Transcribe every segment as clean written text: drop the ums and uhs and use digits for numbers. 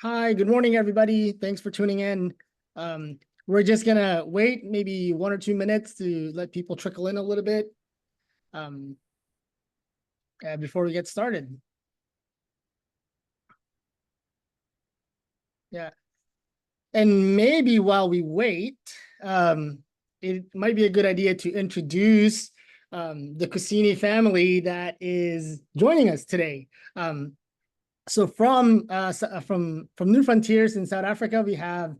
Hi, good morning, everybody. Thanks for tuning in. We're just gonna wait maybe 1 or 2 minutes to let people trickle in a little bit um, before we get started. Yeah, and maybe while we wait, it might be a good idea to introduce the Kusini family that is joining us today. So from New Frontiers in South Africa, we have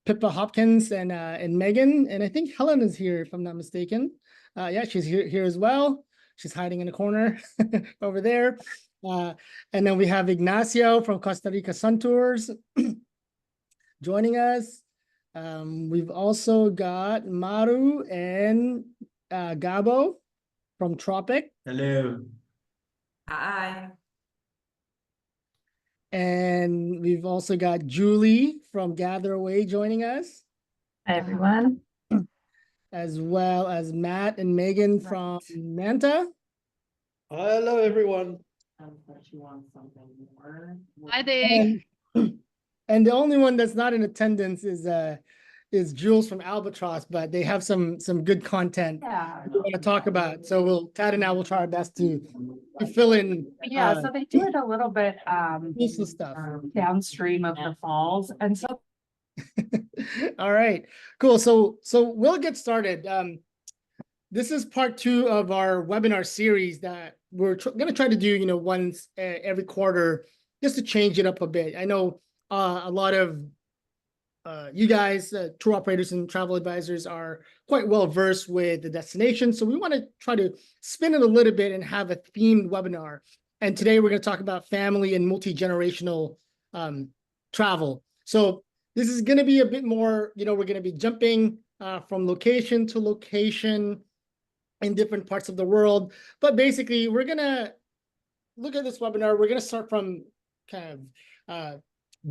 Pippa Hopkins and Megan, and I think Helen is here if I'm not mistaken. Yeah, she's here as well. She's hiding in a corner over there. And then we have Ignacio from Costa Rica Sun Tours joining us. We've also got Maru and Gabo from Tropic. Hello. Hi. And we've also got Julie from Gather Away joining us, Hi, everyone. as well as Matt and Megan from Manta. Hello, everyone. Hi there. And the only one that's not in attendance is Jules from Albatross, but they have some good content we want to talk about. So Tad and I will try our best to fill in. Yeah, so they do it a little bit useful stuff. downstream of the falls, and so All right, cool. So we'll get started. This is part 2 of our webinar series that we're going to try to do, once every quarter, just to change it up a bit. I know a lot of you guys, tour operators and travel advisors, are quite well versed with the destination. So we want to try to spin it a little bit and have a themed webinar. And today we're going to talk about family and multi-generational travel. So this is going to be a bit more, we're going to be jumping from location to location in different parts of the world. But basically, we're going to look at this webinar. We're going to start from kind of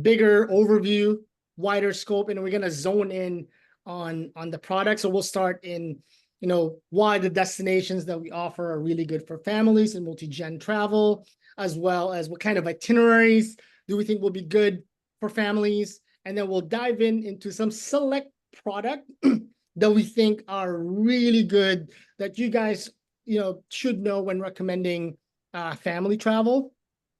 bigger overview, wider scope, and we're going to zone in on the product. So we'll start in, why the destinations that we offer are really good for families and multi-gen travel, as well as what kind of itineraries do we think will be good for families. And then we'll dive into some select product that we think are really good that you guys, should know when recommending family travel.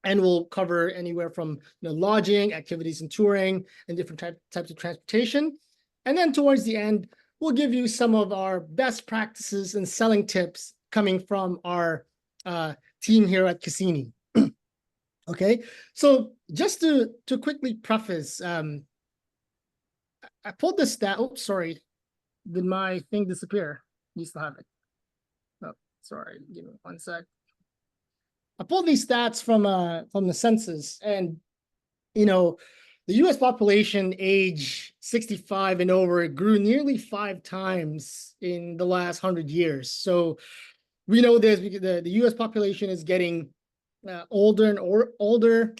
And we'll cover anywhere from lodging, activities and touring, and different types of transportation. And then towards the end, we'll give you some of our best practices and selling tips coming from our team here at Kusini. Okay, so just to quickly preface, I pulled this stat. Oh, sorry. Did my thing disappear? You still have it. Oh, sorry. Give me 1 sec. I pulled these stats from the census, and the U.S. population age 65 and over grew nearly 5 times in the last 100 years. So we know this because the U.S. population is getting older and older.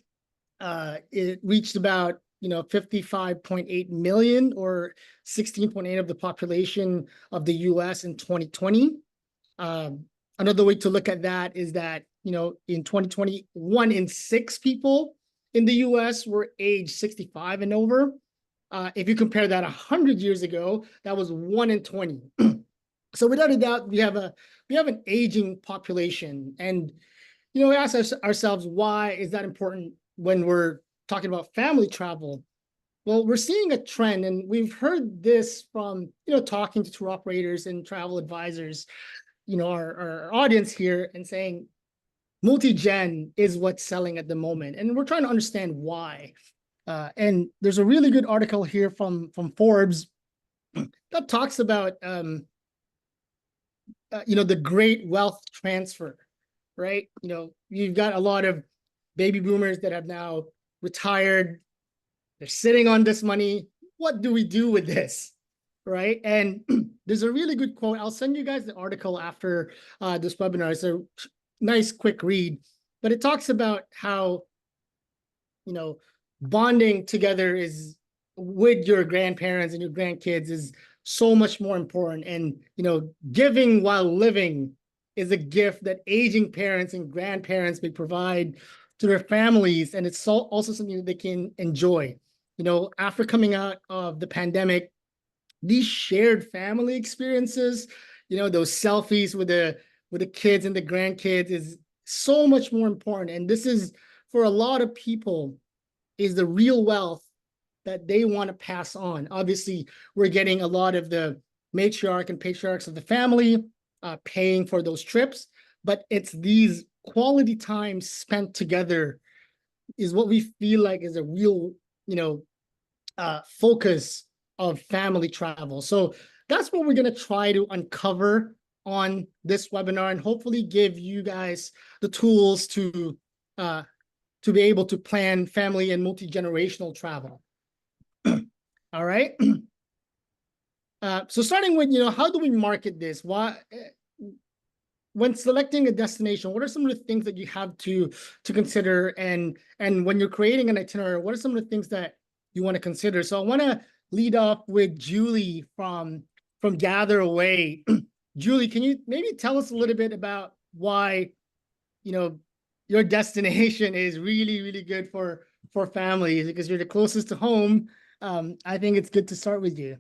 It reached about 55.8 million, or 16.8% of the population of the U.S. in 2020. Another way to look at that is that in 2020, 1 in 6 people in the U.S. were age 65 and over. If you compare that 100 years ago, that was 1 in 20. So without a doubt, we have an aging population, and we ask ourselves, why is that important when we're talking about family travel? Well, we're seeing a trend, and we've heard this from talking to tour operators and travel advisors, our audience here, and saying multi-gen is what's selling at the moment, and we're trying to understand why. And there's a really good article here from Forbes that talks about the great wealth transfer, right? You've got a lot of baby boomers that have now retired. They're sitting on this money. What do we do with this, right? And there's a really good quote. I'll send you guys the article after this webinar. It's a nice quick read, but it talks about how bonding together is with your grandparents and your grandkids is so much more important, and giving while living is a gift that aging parents and grandparents may provide to their families, and it's also something that they can enjoy. You know, after coming out of the pandemic, these shared family experiences, you know, those selfies with the kids and the grandkids is so much more important. And this is, for a lot of people, is the real wealth that they want to pass on. Obviously, we're getting a lot of the matriarch and patriarchs of the family paying for those trips, but it's these quality times spent together is what we feel like is a real, you know, focus of family travel. So that's what we're going to try to uncover on this webinar, and hopefully give you guys the tools to be able to plan family and multi-generational travel. All right. So starting with, you know, how do we market this? Why, when selecting a destination, what are some of the things that you have to consider? And when you're creating an itinerary, what are some of the things that you want to consider? So I want to lead off with Julie from Gather Away. Julie, can you maybe tell us a little bit about why, you know, your destination is really, really good for families, because you're the closest to home. I think it's good to start with you.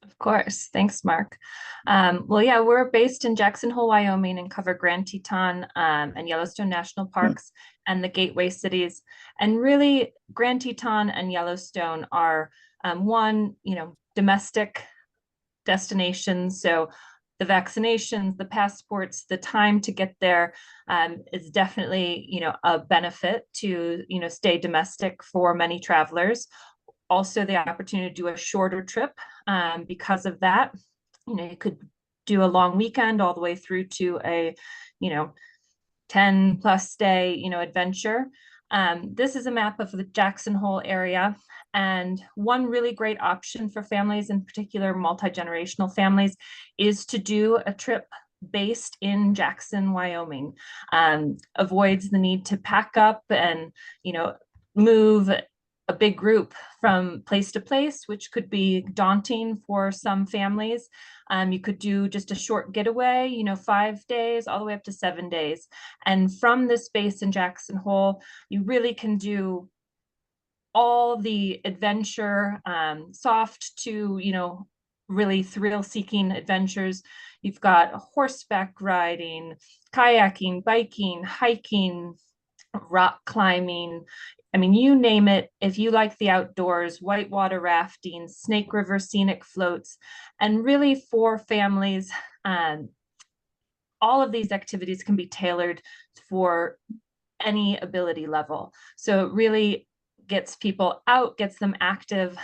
Of course. Thanks, Mark. Well, yeah, we're based in Jackson Hole, Wyoming, and cover Grand Teton and Yellowstone National Parks and the gateway cities. And really, Grand Teton and Yellowstone are one, you know, domestic destinations. So the vaccinations, the passports, the time to get there is definitely, you know, a benefit to, you know, stay domestic for many travelers. Also the opportunity to do a shorter trip because of that. You know, you could do a long weekend all the way through to a, you know, 10+ day, you know, adventure. This is a map of the Jackson Hole area. And one really great option for families, in particular multi-generational families, is to do a trip based in Jackson, Wyoming. Avoids the need to pack up and, you know, move a big group from place to place, which could be daunting for some families. You could do just a short getaway, you know, 5 days all the way up to 7 days. And from this base in Jackson Hole, you really can do all the adventure, soft to, you know, really thrill-seeking adventures. You've got horseback riding, kayaking, biking, hiking, rock climbing. I mean, you name it. If you like the outdoors, whitewater rafting, Snake River scenic floats, and really for families, all of these activities can be tailored for any ability level. So it really gets people out, gets them active.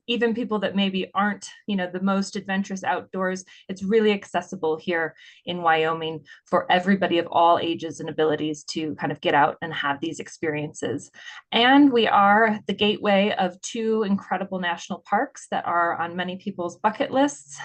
Even people that maybe aren't, you know, the most adventurous outdoors, it's really accessible here in Wyoming for everybody of all ages and abilities to kind of get out and have these experiences. And we are the gateway of 2 incredible national parks that are on many people's bucket lists.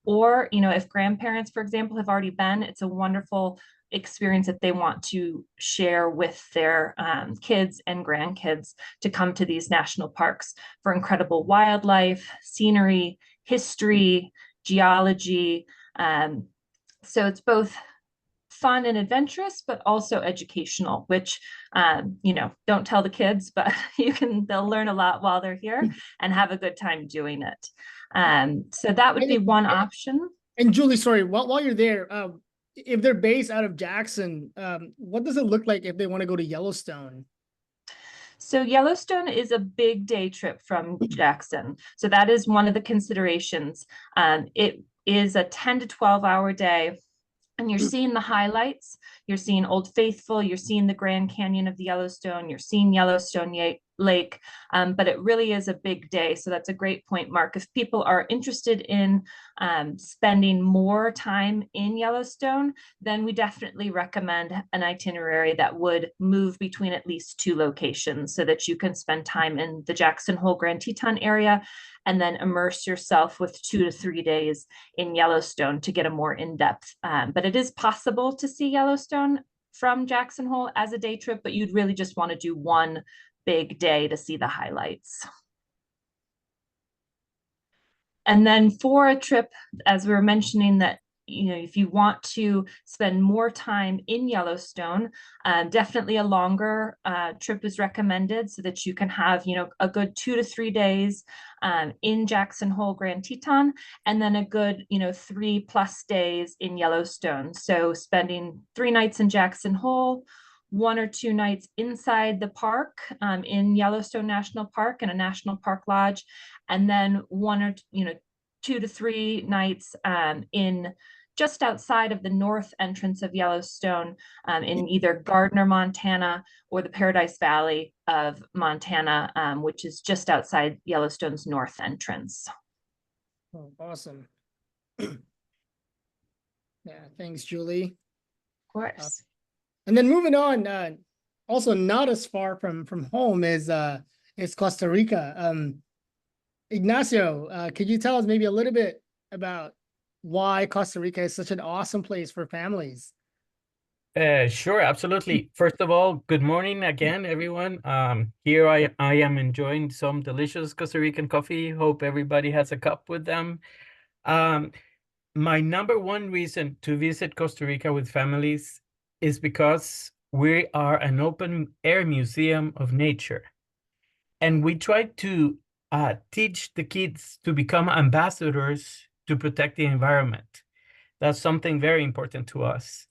Or, you know, if grandparents, for example, have already been, it's a wonderful experience that they want to share with their kids and grandkids, to come to these national parks for incredible wildlife, scenery, history, geology. So it's both fun and adventurous, but also educational, which, you know, don't tell the kids, but they'll learn a lot while they're here and have a good time doing it. So that would be one option. And Julie, sorry, while you're there, if they're based out of Jackson, what does it look like if they want to go to Yellowstone? So Yellowstone is a big day trip from Jackson. So that is one of the considerations. It is a 10 to 12 hour day. And you're seeing the highlights. You're seeing Old Faithful. You're seeing the Grand Canyon of the Yellowstone. You're seeing Yellowstone Lake. But it really is a big day. So that's a great point, Mark. If people are interested in spending more time in Yellowstone, then we definitely recommend an itinerary that would move between at least 2 locations, so that you can spend time in the Jackson Hole Grand Teton area and then immerse yourself with 2 to 3 days in Yellowstone to get a more in-depth. But it is possible to see Yellowstone from Jackson Hole as a day trip, but you'd really just want to do one big day to see the highlights. And then for a trip, as we were mentioning, that if you want to spend more time in Yellowstone, definitely a longer trip is recommended so that you can have, a good 2 to 3 days in Jackson Hole, Grand Teton, and then a good, 3+ days in Yellowstone. So spending 3 nights in Jackson Hole, 1 or 2 nights inside the park in Yellowstone National Park in a national park lodge, and then 2 to 3 nights in just outside of the north entrance of Yellowstone in either Gardner, Montana, or the Paradise Valley of Montana, which is just outside Yellowstone's north entrance. Oh, awesome. Yeah, thanks, Julie. Of course. And then moving on, also not as far from home is Costa Rica. Ignacio, could you tell us maybe a little bit about why Costa Rica is such an awesome place for families? Sure, absolutely. First of all, good morning again, everyone. Here I am enjoying some delicious Costa Rican coffee. Hope everybody has a cup with them. My number one reason to visit Costa Rica with families is because we are an open air museum of nature. And we try to teach the kids to become ambassadors to protect the environment. That's something very important to us.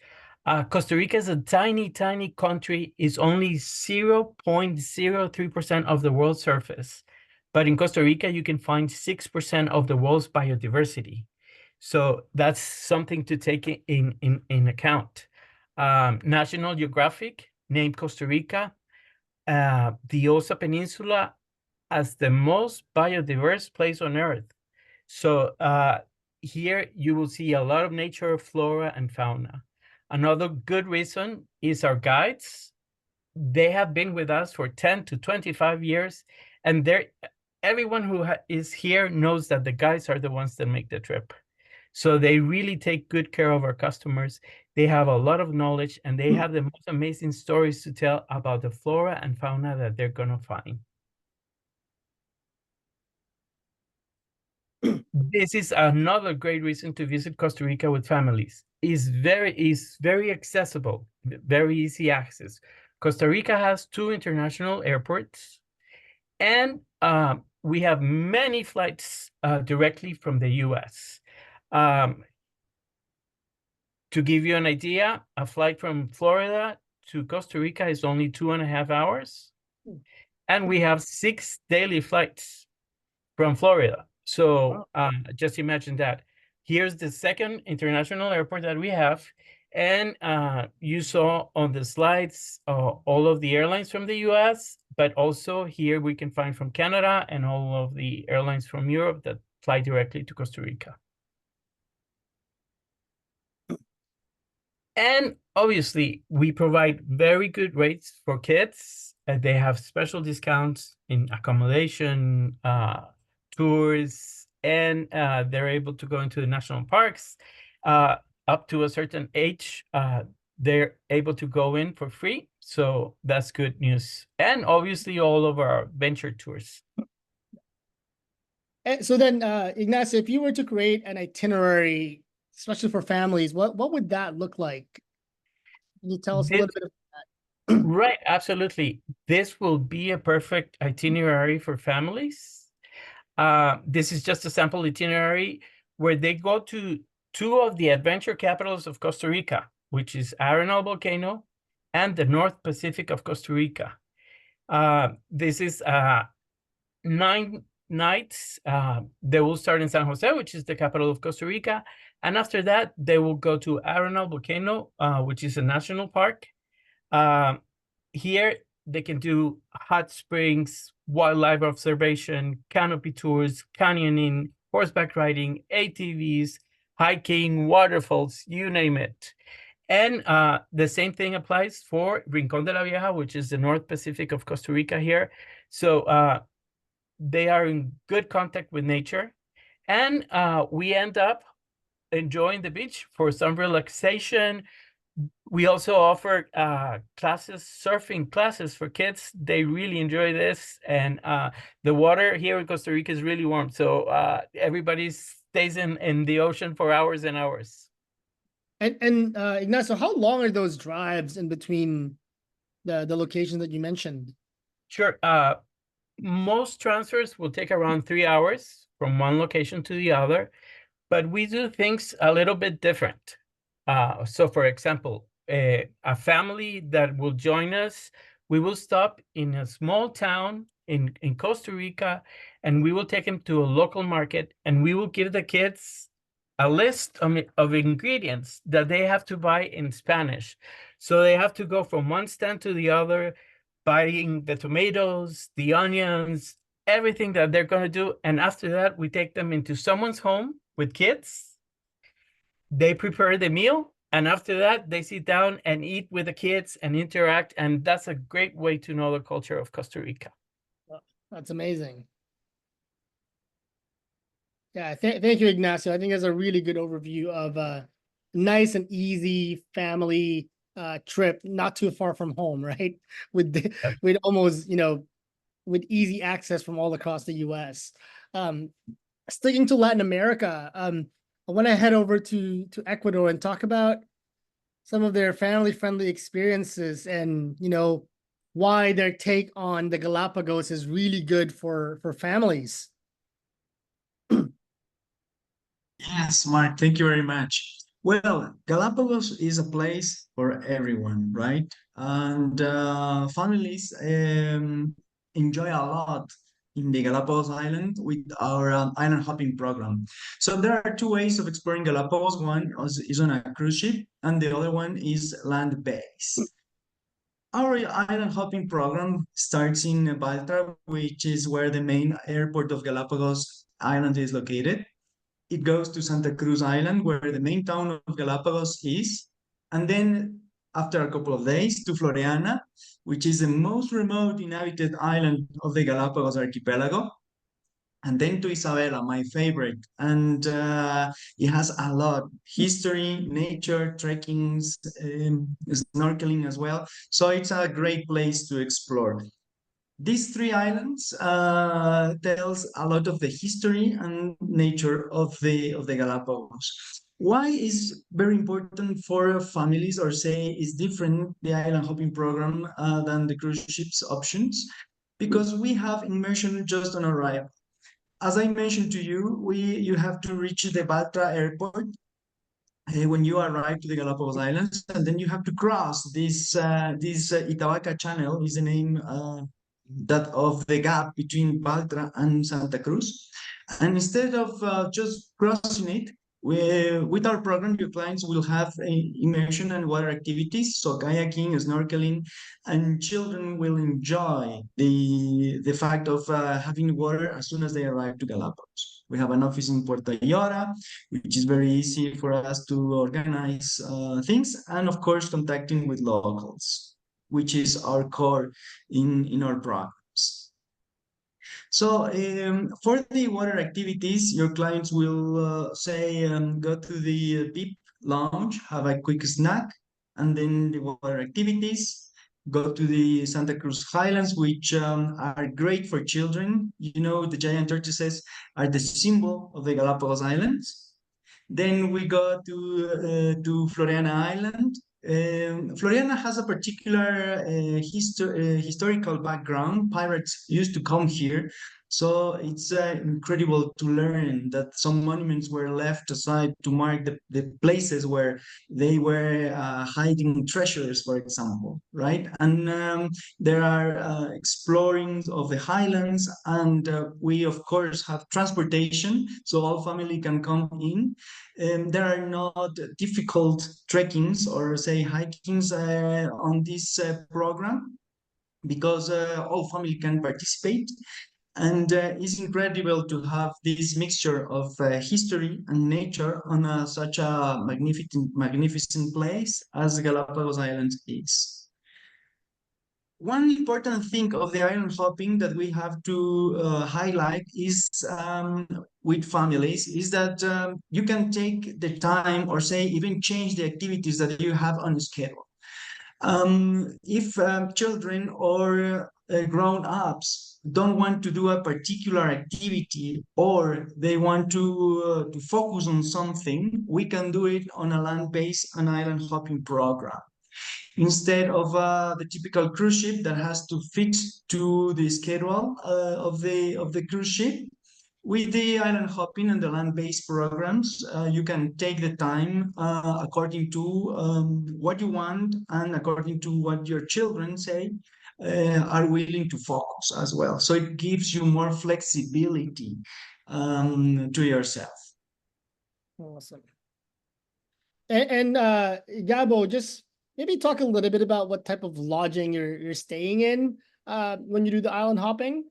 Costa Rica is a tiny, tiny country. It's only 0.03% of the world's surface. But in Costa Rica, you can find 6% of the world's biodiversity. So that's something to take in account. National Geographic named Costa Rica the Osa Peninsula as the most biodiverse place on Earth. So here you will see a lot of nature, flora, and fauna. Another good reason is our guides. They have been with us for 10 to 25 years, and everyone who is here knows that the guides are the ones that make the trip. So they really take good care of our customers. They have a lot of knowledge, and they have the most amazing stories to tell about the flora and fauna that they're going to find. This is another great reason to visit Costa Rica with families. It's very accessible, very easy access. Costa Rica has 2 international airports, and we have many flights directly from the US. To give you an idea, a flight from Florida to Costa Rica is only 2.5 hours. And we have 6 daily flights from Florida. So just imagine that. Here's the second international airport that we have. And you saw on the slides all of the airlines from the US, but also here we can find from Canada and all of the airlines from Europe that fly directly to Costa Rica. And obviously, we provide very good rates for kids. They have special discounts in accommodation, tours, and they're able to go into the national parks. Up to a certain age, they're able to go in for free. So that's good news. And obviously, all of our venture tours. And so then, Ignacio, if you were to create an itinerary, especially for families, what would that look like? Can you tell us a little bit about that? Right, absolutely. This will be a perfect itinerary for families. This is just a sample itinerary where they go to 2 of the adventure capitals of Costa Rica, which is Arenal Volcano and the North Pacific of Costa Rica. This is 9 nights. They will start in San Jose, which is the capital of Costa Rica. And after that, they will go to Arenal Volcano, which is a national park. Here, they can do hot springs, wildlife observation, canopy tours, canyoning, horseback riding, ATVs, hiking, waterfalls, you name it. And the same thing applies for Rincón de la Vieja, which is the North Pacific of Costa Rica here. So they are in good contact with nature. And we end up enjoying the beach for some relaxation. We also offer surfing classes for kids. They really enjoy this. And the water here in Costa Rica is really warm. So everybody stays in the ocean for hours and hours. And Ignacio, how long are those drives in between the locations that you mentioned? Sure. Most transfers will take around 3 hours from one location to the other, but we do things a little bit different. So for example, a family that will join us, we will stop in a small town in Costa Rica, and we will take them to a local market, and we will give the kids a list of ingredients that they have to buy in Spanish. So they have to go from one stand to the other, buying the tomatoes, the onions, everything that they're going to do. And after that, we take them into someone's home with kids. They prepare the meal. And after that, they sit down and eat with the kids and interact. And that's a great way to know the culture of Costa Rica. That's amazing. Yeah, thank you, Ignacio. I think that's a really good overview of a nice and easy family trip, not too far from home, right? With almost, with easy access from all across the US. Sticking to Latin America, I want to head over to Ecuador and talk about some of their family-friendly experiences and, why their take on the Galapagos is really good for families. Yes, Mark, thank you very much. Well, Galapagos is a place for everyone, right? And families enjoy a lot in the Galapagos Island with our island hopping program. So there are two ways of exploring Galapagos. One is on a cruise ship, and the other one is land-based. Our island hopping program starts in Baltra, which is where the main airport of Galapagos Island is located. It goes to Santa Cruz Island, where the main town of Galapagos is. And then after a couple of days to Floreana, which is the most remote inhabited island of the Galapagos archipelago. And then to Isabela, my favorite. And it has a lot history, nature, trekking, snorkeling as well. So it's a great place to explore. These three islands tells a lot of the history and nature of the Galapagos. Why is very important for families, or say is different the island hopping program than the cruise ships options? Because we have immersion just on arrival. As I mentioned to you, you have to reach the Baltra airport when you arrive to the Galapagos Islands, and then you have to cross this Itabaca Channel is the name that of the gap between Baltra and Santa Cruz. And instead of just crossing it, with our program, your clients will have immersion and water activities, so kayaking, snorkeling, and children will enjoy the fact of having water as soon as they arrive to Galapagos. We have an office in Puerto Ayora, which is very easy for us to organize things, and of course, contacting with locals, which is our core in our programs. So for the water activities, your clients will say, go to the VIP lounge, have a quick snack, and then the water activities, go to the Santa Cruz Highlands, which are great for children. The giant tortoises are the symbol of the Galapagos Islands. Then we go to Floreana Island. Floreana has a particular historical background. Pirates used to come here, so it's incredible to learn that some monuments were left aside to mark the places where they were hiding treasures, for example, right? And there are exploring of the highlands, and we of course have transportation, so all family can come in. There are not difficult trekkings or say hikings on this program, because all family can participate. And it's incredible to have this mixture of history and nature on such a magnificent place as Galapagos Islands is. One important thing of the island hopping that we have to highlight is with families is that you can take the time, or say even change the activities that you have on schedule. If children or grown-ups don't want to do a particular activity or they want to focus on something, we can do it on a land-based and island hopping program. Instead of the typical cruise ship that has to fit to the schedule of the cruise ship, with the island hopping and the land-based programs, you can take the time according to what you want and according to what your children say are willing to focus as well. So it gives you more flexibility to yourself. Awesome. And Gabo, just maybe talk a little bit about what type of lodging you're staying in when you do the island hopping.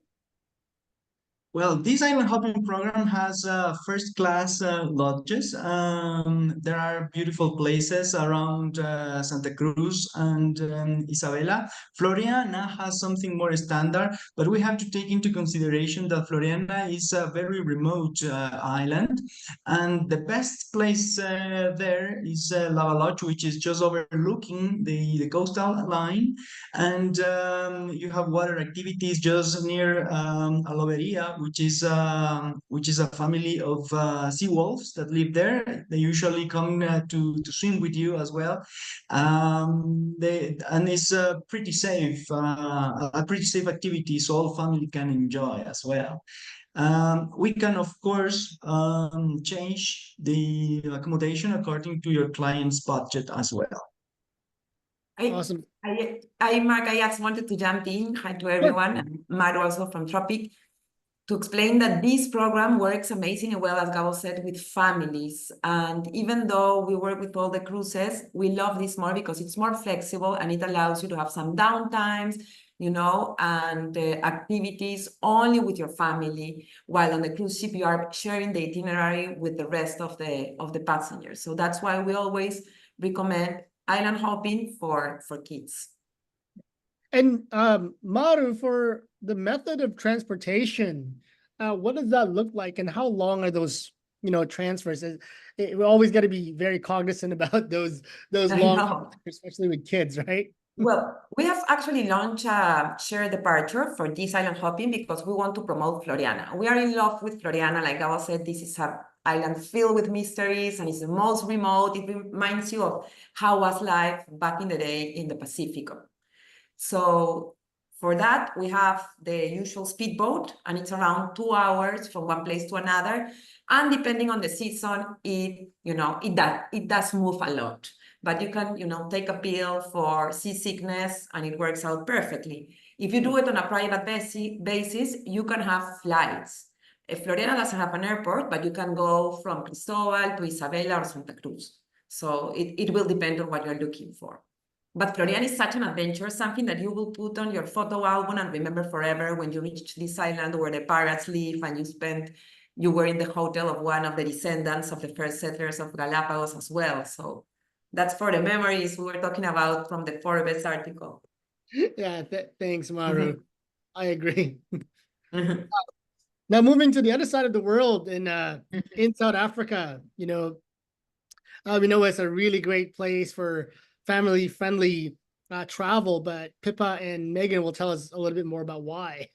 Well, this island hopping program has first-class lodges. There are beautiful places around Santa Cruz and Isabela. Floriana has something more standard, but we have to take into consideration that Floriana is a very remote island, and the best place there is Lava Lodge, which is just overlooking the coastal line, and you have water activities just near Aloveria, which is a family of sea wolves that live there. They usually come to swim with you as well. And it's pretty safe, a pretty safe activity, so all family can enjoy as well. We can, of course, change the accommodation according to your client's budget as well. Awesome. Mark, I just wanted to jump in. Hi to everyone. And Maru also from Tropic, to explain that this program works amazing and well, as Gabo said, with families. And even though we work with all the cruises, we love this more because it's more flexible and it allows you to have some downtimes, you know, and activities only with your family, while on the cruise ship you are sharing the itinerary with the rest of the passengers. So that's why we always recommend island hopping for kids. And Maru, for the method of transportation, what does that look like, and how long are those, transfers? We always got to be very cognizant about those long, especially with kids, right? Well, we have actually launched a shared departure for this island hopping because we want to promote Floriana. We are in love with Floriana. Like Gabo said, this is an island filled with mysteries and it's the most remote. It reminds you of how was life back in the day in the Pacific. So for that, we have the usual speedboat, and it's around 2 hours from one place to another. And depending on the season, it does move a lot. But you can, take a pill for seasickness, and it works out perfectly. If you do it on a private basis, you can have flights. Floriana doesn't have an airport, but you can go from Cristobal to Isabela or Santa Cruz. So it will depend on what you're looking for. But Floriana is such an adventure, something that you will put on your photo album and remember forever when you reach this island where the pirates live and you were in the hotel of one of the descendants of the first settlers of Galapagos as well. So that's for the memories we were talking about from the Forbes article. Yeah, thanks, Maru. I agree. Now moving to the other side of the world in South Africa, we know it's a really great place for family-friendly travel, but Pippa and Megan will tell us a little bit more about why.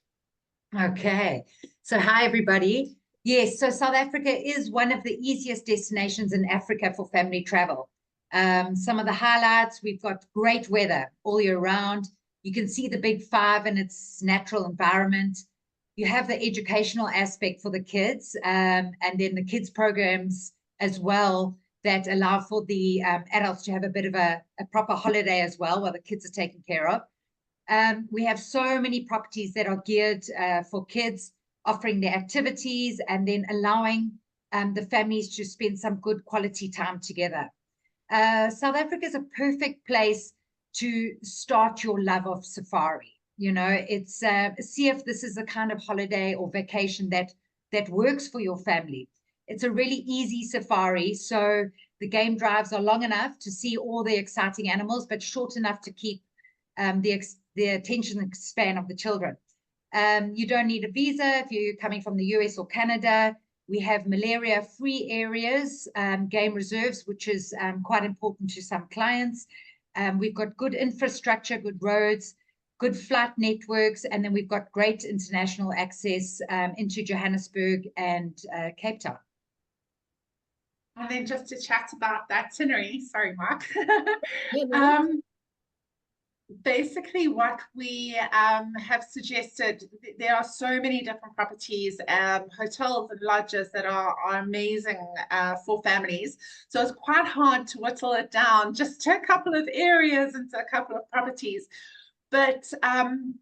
Okay, so hi everybody. Yes, so South Africa is one of the easiest destinations in Africa for family travel. Some of the highlights, we've got great weather all year round. You can see the Big Five in its natural environment. You have the educational aspect for the kids, and then the kids programs as well that allow for the adults to have a bit of a proper holiday as well while the kids are taken care of. We have so many properties that are geared for kids, offering the activities and then allowing the families to spend some good quality time together. South Africa is a perfect place to start your love of safari. It's see if this is a kind of holiday or vacation that works for your family. It's a really easy safari, so the game drives are long enough to see all the exciting animals, but short enough to keep the attention span of the children. You don't need a visa if you're coming from the US or Canada. We have malaria-free areas, game reserves, which is quite important to some clients. We've got good infrastructure, good roads, good flight networks, and then we've got great international access into Johannesburg and Cape Town. And then just to chat about the itinerary, sorry, Mark. Yeah, no. Basically, what we have suggested, there are so many different properties, hotels and lodges that are amazing for families. So it's quite hard to whittle it down just to a couple of areas and to a couple of properties. But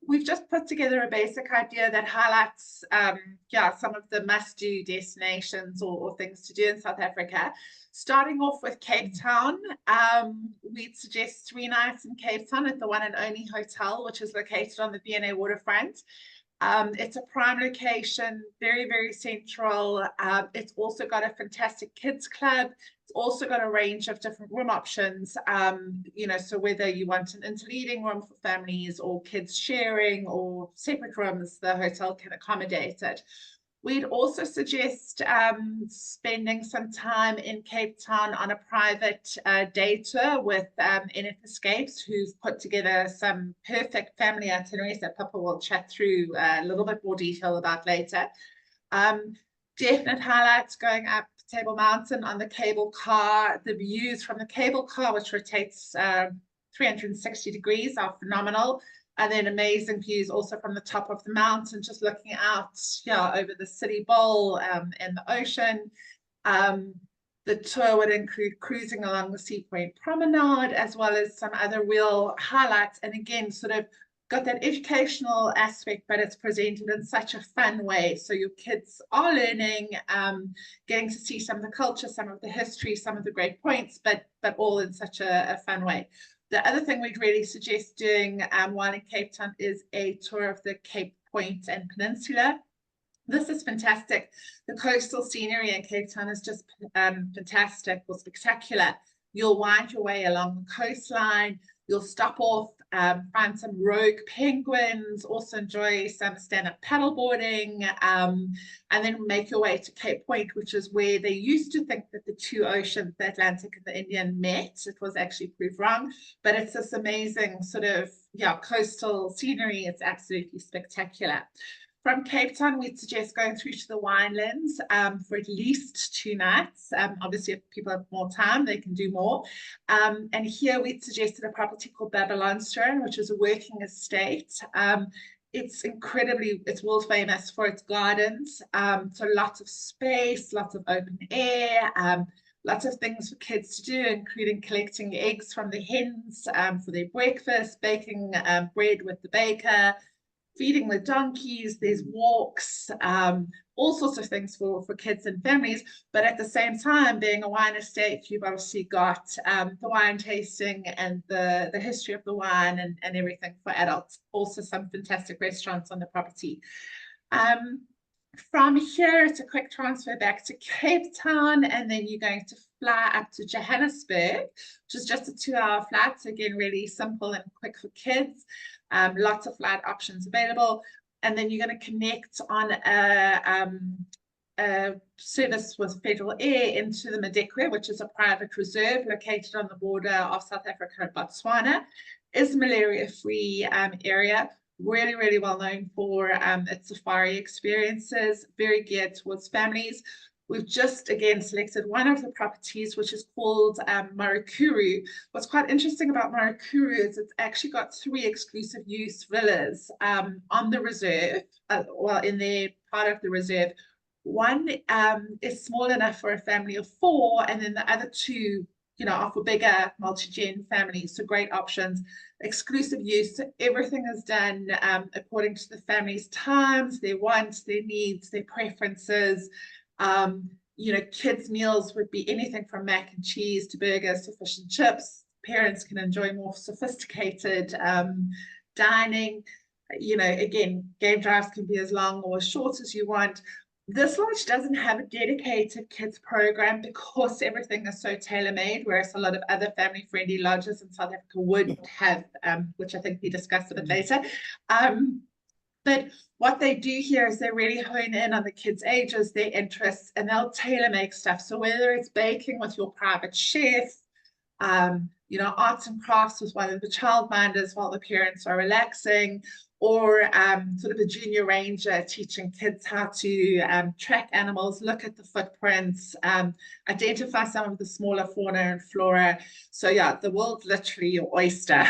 we've just put together a basic idea that highlights some of the must-do destinations or things to do in South Africa. Starting off with Cape Town, we'd suggest 3 nights in Cape Town at the One and Only Hotel, which is located on the V&A waterfront. It's a prime location, very, very central. It's also got a fantastic kids club. It's also got a range of different room options, so whether you want an interleading room for families or kids sharing or separate rooms, the hotel can accommodate it. We'd also suggest spending some time in Cape Town on a private day tour with NF Escapes, who've put together some perfect family itineraries that Papa will chat through a little bit more detail about later. Definite highlights going up Table Mountain on the cable car. The views from the cable car, which rotates 360 degrees, are phenomenal. And then amazing views also from the top of the mountain, just looking out over the city bowl and the ocean. The tour would include cruising along the Sea Point Promenade, as well as some other real highlights. And again, sort of got that educational aspect, but it's presented in such a fun way. So your kids are learning, getting to see some of the culture, some of the history, some of the great points, but all in such a fun way. The other thing we'd really suggest doing while in Cape Town is a tour of the Cape Point and Peninsula. This is fantastic. The coastal scenery in Cape Town is just fantastic or spectacular. You'll wind your way along the coastline. You'll stop off, find some rogue penguins, also enjoy some stand-up paddleboarding, and then make your way to Cape Point, which is where they used to think that the two oceans, the Atlantic and the Indian, met. It was actually proved wrong, but it's this amazing sort of coastal scenery. It's absolutely spectacular. From Cape Town, we'd suggest going through to the Winelands for at least 2 nights. Obviously, if people have more time, they can do more. And here we'd suggested a property called Babylonstone, which is a working estate. It's world famous for its gardens. So lots of space, lots of open air, lots of things for kids to do, including collecting eggs from the hens for their breakfast, baking bread with the baker, feeding the donkeys. There's walks, all sorts of things for kids and families. But at the same time, being a wine estate, you've obviously got the wine tasting and the history of the wine and everything for adults. Also some fantastic restaurants on the property. From here, it's a quick transfer back to Cape Town, and then you're going to fly up to Johannesburg, which is just a 2-hour flight. So again, really simple and quick for kids. Lots of flight options available. And then you're going to connect on a service with Federal Air into the Madikwe, which is a private reserve located on the border of South Africa and Botswana. It's a malaria-free area. Really, really well known for its safari experiences, very geared towards families. We've just, again, selected one of the properties, which is called Marukuru. What's quite interesting about Marukuru is it's actually got 3 exclusive use villas on the reserve, in their part of the reserve. One is small enough for a family of 4, and then the other 2 are for bigger multi-gen families. So great options, exclusive use. So everything is done according to the family's times, their wants, their needs, their preferences. Kids' meals would be anything from mac and cheese to burgers to fish and chips. Parents can enjoy more sophisticated dining. Again, game drives can be as long or as short as you want. This lodge doesn't have a dedicated kids program because everything is so tailor-made, whereas a lot of other family-friendly lodges in South Africa would have, which I think we discussed a bit later. But what they do here is they really hone in on the kids' ages, their interests, and they'll tailor-make stuff. So whether it's baking with your private chef, arts and crafts with one of the childminders while the parents are relaxing, or sort of a junior ranger teaching kids how to track animals, look at the footprints, identify some of the smaller fauna and flora. So yeah, the world's literally your oyster.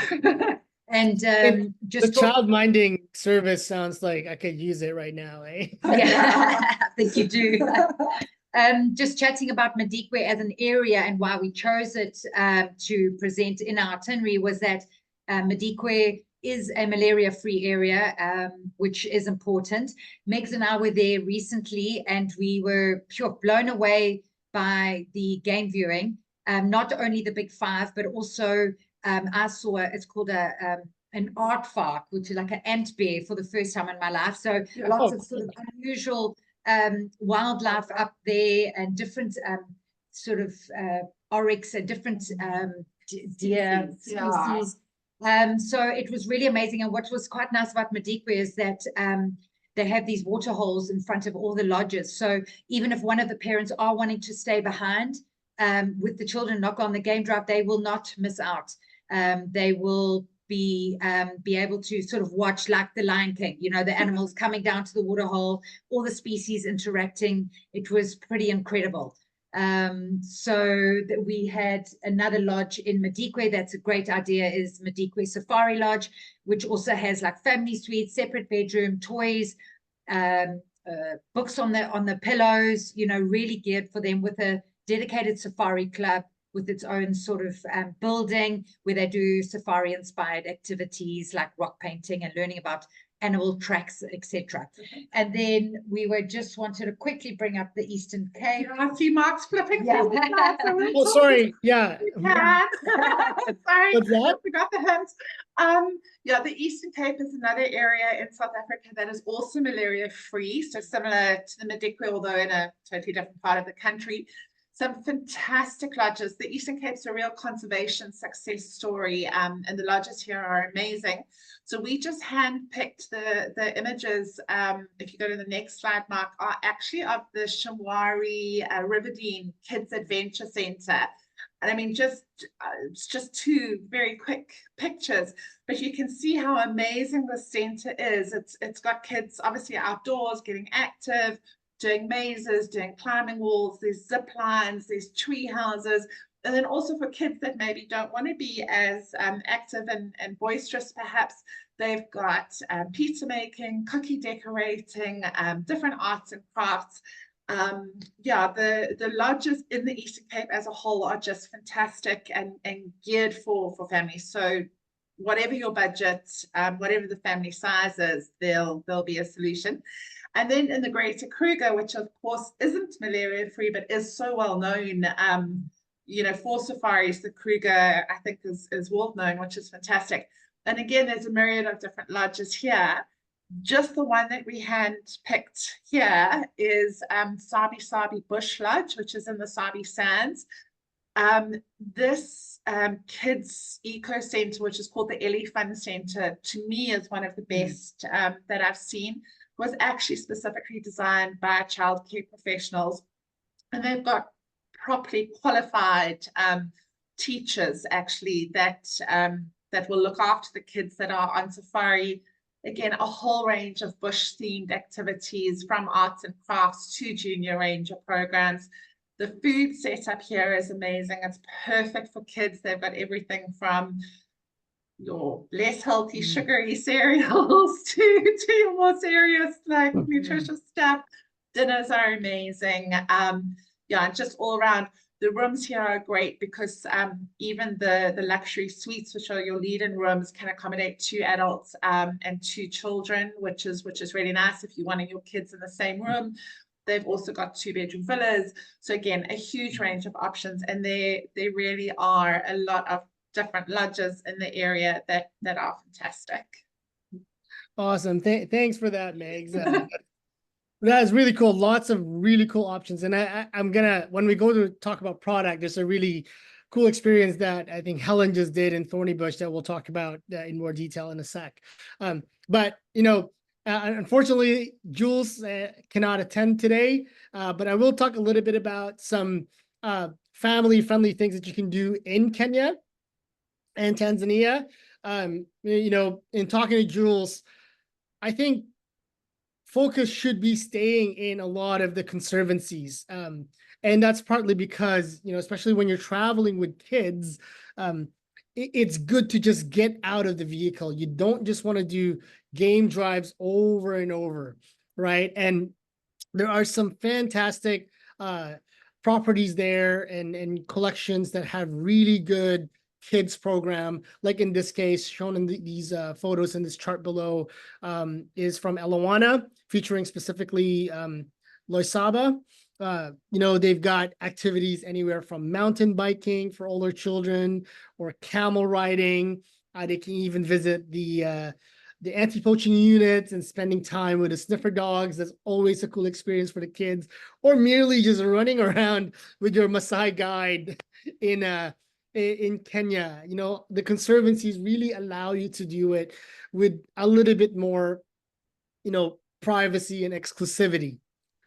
And The just child minding service sounds like I could use it right now, eh? yeah, I think you do. Just chatting about Madikwe as an area and why we chose it to present in our itinerary was that Madikwe is a malaria-free area, which is important. Megs and I were there recently, and we were blown away by the game viewing. Not only the big five, but also I saw it's called an art park, which is like an ant bear for the first time in my life. So lots of sort of unusual wildlife up there, and different sort of oryx and different deer species. So it was really amazing. And what was quite nice about Madikwe is that they have these water holes in front of all the lodges. So even if one of the parents are wanting to stay behind with the children, not go on the game drive, they will not miss out. They will be able to sort of watch, like the Lion King, the animals coming down to the water hole, all the species interacting. It was pretty incredible. So that we had another lodge in Madikwe. That's a great idea, is Madikwe Safari Lodge, which also has like family suites, separate bedroom, toys, books on the pillows, really geared for them, with a dedicated safari club with its own sort of building where they do safari inspired activities like rock painting and learning about animal tracks, etc. And then we just wanted to quickly bring up the Eastern Cape. Yeah, I see Mark's flipping. Yeah. Oh, sorry. Yeah. Sorry, What's that? I forgot the hint. Yeah, the Eastern Cape is another area in South Africa that is also malaria free, so similar to the Madikwe, although in a totally different part of the country. Some fantastic lodges. The Eastern Cape's a real conservation success story, and the lodges here are amazing. So we just handpicked the images, if you go to the next slide, Mark, are actually of the Shamwari Riverdene Kids Adventure Center. And I mean, it's just two very quick pictures, but you can see how amazing the center is. It's got kids obviously outdoors getting active, doing mazes, doing climbing walls, there's zip lines, there's tree houses. And then also for kids that maybe don't want to be as active and boisterous, perhaps, they've got pizza making, cookie decorating, different arts and crafts. Yeah, the lodges in the Eastern Cape as a whole are just fantastic and geared for families. So whatever your budget, whatever the family size is, there'll be a solution. And then in the Greater Kruger, which of course isn't malaria free, but is so well known, for safaris, the Kruger, I think, is world known, which is fantastic. And again, there's a myriad of different lodges here. Just the one that we handpicked here is Sabi Sabi Bush Lodge, which is in the Sabi Sands. This kids eco center, which is called the Ellie Fun Center, to me is one of the best that I've seen. Was actually specifically designed by childcare professionals, and they've got properly qualified teachers actually that will look after the kids that are on safari. Again, a whole range of bush themed activities, from arts and crafts to junior ranger programs. The food setup here is amazing. It's perfect for kids. They've got everything from your less healthy sugary cereals to your more serious nutritious stuff. Dinners are amazing. Yeah, and just all around, the rooms here are great because even the luxury suites, which are your lead-in rooms, can accommodate 2 adults and 2 children, which is really nice if you wanted your kids in the same room. They've also got 2-bedroom villas. So again, a huge range of options, and there really are a lot of different lodges in the area that are fantastic. Awesome. Thanks for that, Megs. That is really cool. Lots of really cool options. And I'm gonna, when we go to talk about product, there's a really cool experience that I think Helen just did in Thorny Bush that we'll talk about in more detail in a sec. But unfortunately, Jules cannot attend today, but I will talk a little bit about some family-friendly things that you can do in Kenya. and Tanzania. In talking to Jules, I think focus should be staying in a lot of the conservancies. And that's partly because, especially when you're traveling with kids, it's good to just get out of the vehicle. You don't just want to do game drives over and over, right? And there are some fantastic properties there and collections that have really good kids program, like in this case, shown in these photos in this chart below, is from Elawana, featuring specifically Loisaba. They've got activities anywhere from mountain biking for older children or camel riding. They can even visit the anti-poaching units and spending time with the sniffer dogs. That's always a cool experience for the kids, or merely just running around with your Maasai guide in Kenya. The conservancies really allow you to do it with a little bit more, privacy and exclusivity,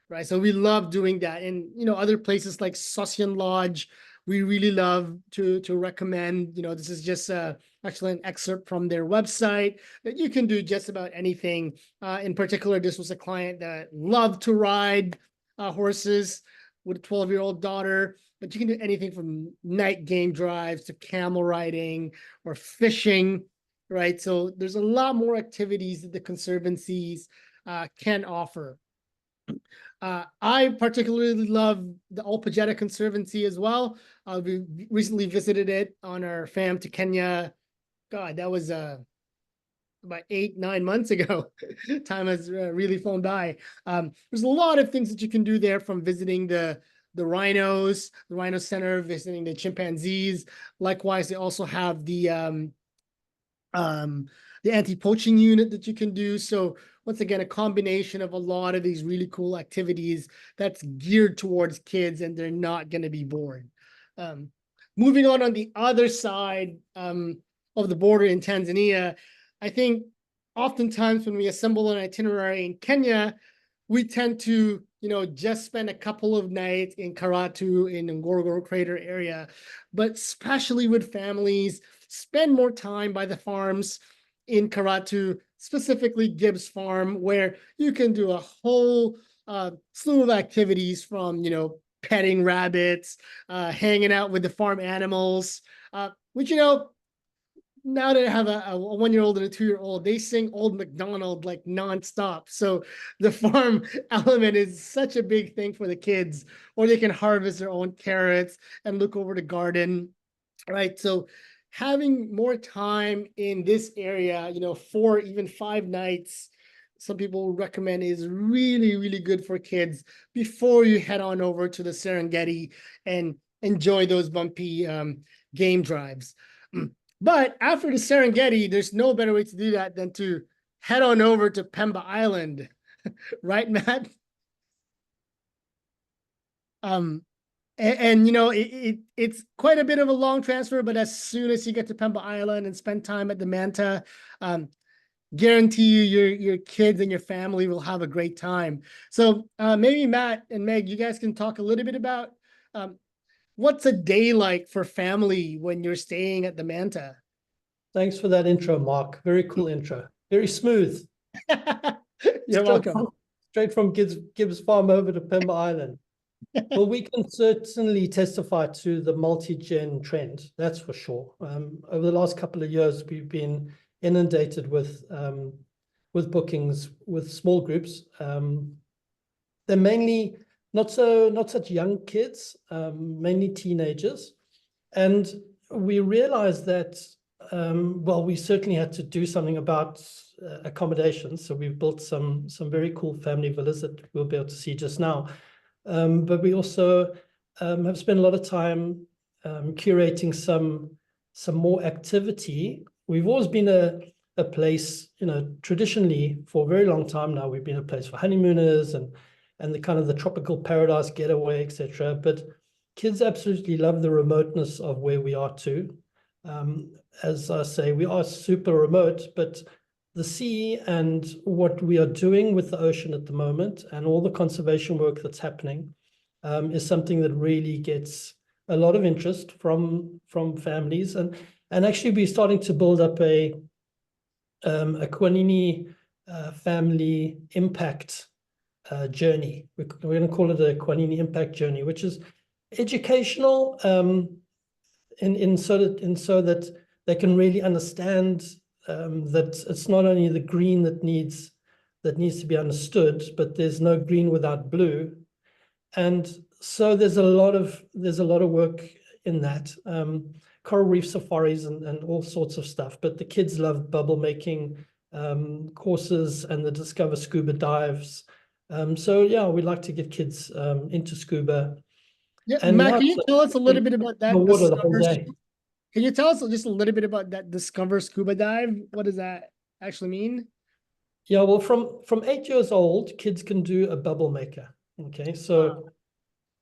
right? So we love doing that. And, other places like Sosyan Lodge, we really love to recommend. This is just actually an excerpt from their website that you can do just about anything. In particular, this was a client that loved to ride horses with a 12-year-old daughter, but you can do anything from night game drives to camel riding or fishing, right? So there's a lot more activities that the conservancies can offer. I particularly love the Olpejeta Conservancy as well. We recently visited it on our fam to Kenya. God, that was about 8-9 months ago. Time has really flown by. There's a lot of things that you can do there, from visiting the rhinos, the Rhino Center, visiting the chimpanzees. Likewise, they also have the anti-poaching unit that you can do. So once again, a combination of a lot of these really cool activities that's geared towards kids, and they're not going to be bored. Moving on the other side of the border in Tanzania, I think oftentimes when we assemble an itinerary in Kenya, we tend to, just spend a couple of nights in Karatu, in Ngorongoro Crater area, but especially with families, spend more time by the farms in Karatu, specifically Gibbs Farm, where you can do a whole slew of activities, from, petting rabbits, hanging out with the farm animals, which, now that I have a 1-year-old and a 2-year-old, they sing Old MacDonald like nonstop. So the farm element is such a big thing for the kids, or they can harvest their own carrots and look over the garden, right? So having more time in this area, 4, even 5 nights, some people recommend, is really, really good for kids before you head on over to the Serengeti and enjoy those bumpy game drives. But after the Serengeti, there's no better way to do that than to head on over to Pemba Island, right, Matt? It's quite a bit of a long transfer, but as soon as you get to Pemba Island and spend time at the Manta, guarantee you your kids and your family will have a great time. So maybe Matt and Meg, you guys can talk a little bit about what's a day like for family when you're staying at the Manta? Thanks for that intro, Mark. Very cool intro. Very smooth. You're welcome. Straight from Gibbs Farm over to Pemba Island. Well, we can certainly testify to the multi-gen trend, that's for sure. Over the last couple of years, we've been inundated with bookings with small groups. They're mainly not such young kids, mainly teenagers. And we realized that, we certainly had to do something about accommodations. So we've built some very cool family villas that we'll be able to see just now. But we also have spent a lot of time curating some more activity. We've always been a place, traditionally for a very long time now, we've been a place for honeymooners and the kind of the tropical paradise getaway, etc. But kids absolutely love the remoteness of where we are too. As I say, we are super remote, but the sea and what we are doing with the ocean at the moment and all the conservation work that's happening is something that really gets a lot of interest from families. And And actually, we're starting to build up a Kwanini family impact journey. We're going to call it a Kwanini impact journey, which is educational, in so that they can really understand that it's not only the green that needs to be understood, but there's no green without blue. And so there's a lot of work in that. Coral reef safaris and all sorts of stuff. But the kids love bubble making courses and the Discover Scuba dives. So yeah, we'd like to get kids into scuba. Yeah, And Matt, yeah, can you tell us a little bit about the that? water the whole Discover, day. can you tell us just a little bit about that Discover Scuba Dive? What does that actually mean? Yeah, well, from 8 years old, kids can do a bubble maker. Okay, so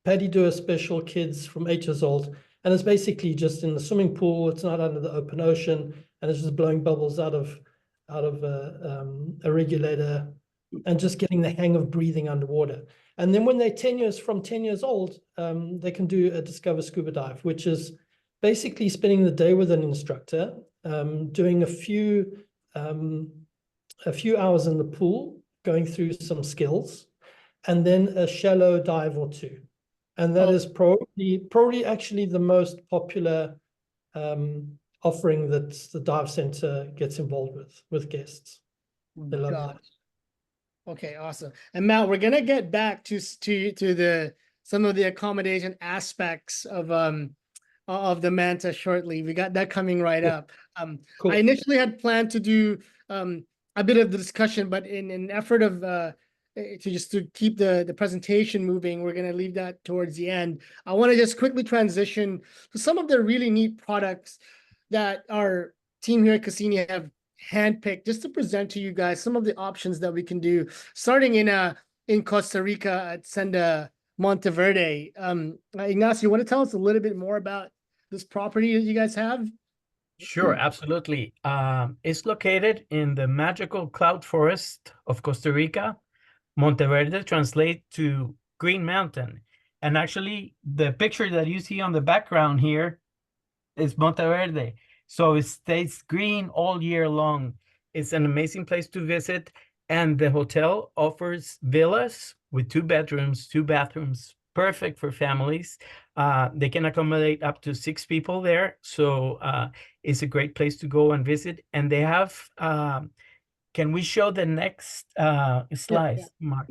Paddy do a special kids from 8 years old, and it's basically just in the swimming pool. It's not under the open ocean, and it's just blowing bubbles out of a regulator, and just getting the hang of breathing underwater. And then when they're 10 years old, they can do a Discover Scuba Dive, which is basically spending the day with an instructor, doing a few hours in the pool, going through some skills, and then a shallow dive or two. And that is probably actually the most popular offering that the dive center gets involved with guests. They love that. Okay, awesome. And Matt, we're gonna get back to some of the accommodation aspects of the Manta shortly. We got that coming right up. Cool. I initially had planned to do a bit of the discussion, but in an effort of to keep the presentation moving, we're gonna leave that towards the end. I want to just quickly transition to some of the really neat products that our team here at Kusini have handpicked just to present to you guys some of the options that we can do starting in Costa Rica at Senda Monteverde. Ignacio, you want to tell us a little bit more about this property that you guys have? Sure, absolutely. It's located in the magical cloud forest of Costa Rica. Monteverde translates to Green Mountain. And actually, the picture that you see on the background here is Monteverde. So it stays green all year long. It's an amazing place to visit. And the hotel offers villas with 2 bedrooms, 2 bathrooms, perfect for families. They can accommodate up to 6 people there. So it's a great place to go and visit. And they have, can we show the next slide, Mark?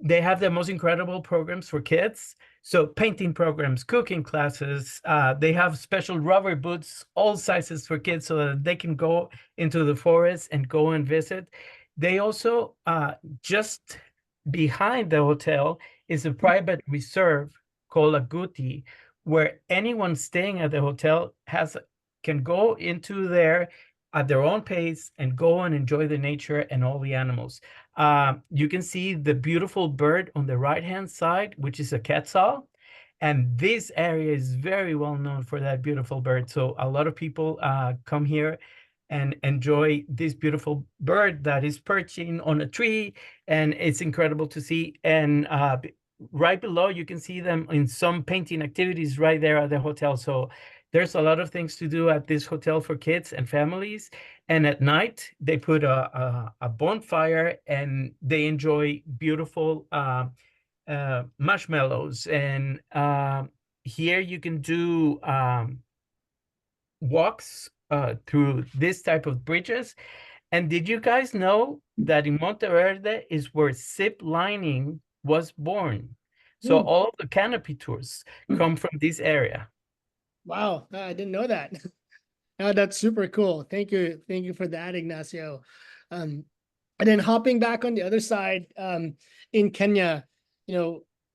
They have the most incredible programs for kids. So painting programs, cooking classes. They have special rubber boots, all sizes for kids so that they can go into the forest and go and visit. They also, just behind the hotel is a private reserve called a Guti, where anyone staying at the hotel can go into there at their own pace and go and enjoy the nature and all the animals. You can see the beautiful bird on the right-hand side, which is a quetzal. And this area is very well known for that beautiful bird. So a lot of people come here and enjoy this beautiful bird that is perching on a tree. And it's incredible to see. And right below, you can see them in some painting activities right there at the hotel. So there's a lot of things to do at this hotel for kids and families. And at night, they put a bonfire and they enjoy beautiful marshmallows. And here you can do walks through this type of bridges. And did you guys know that in Monteverde is where zip lining was born? So all of the canopy tours come from this area. Wow, I didn't know that. No, that's super cool. Thank you for that, Ignacio. And then hopping back on the other side, in Kenya,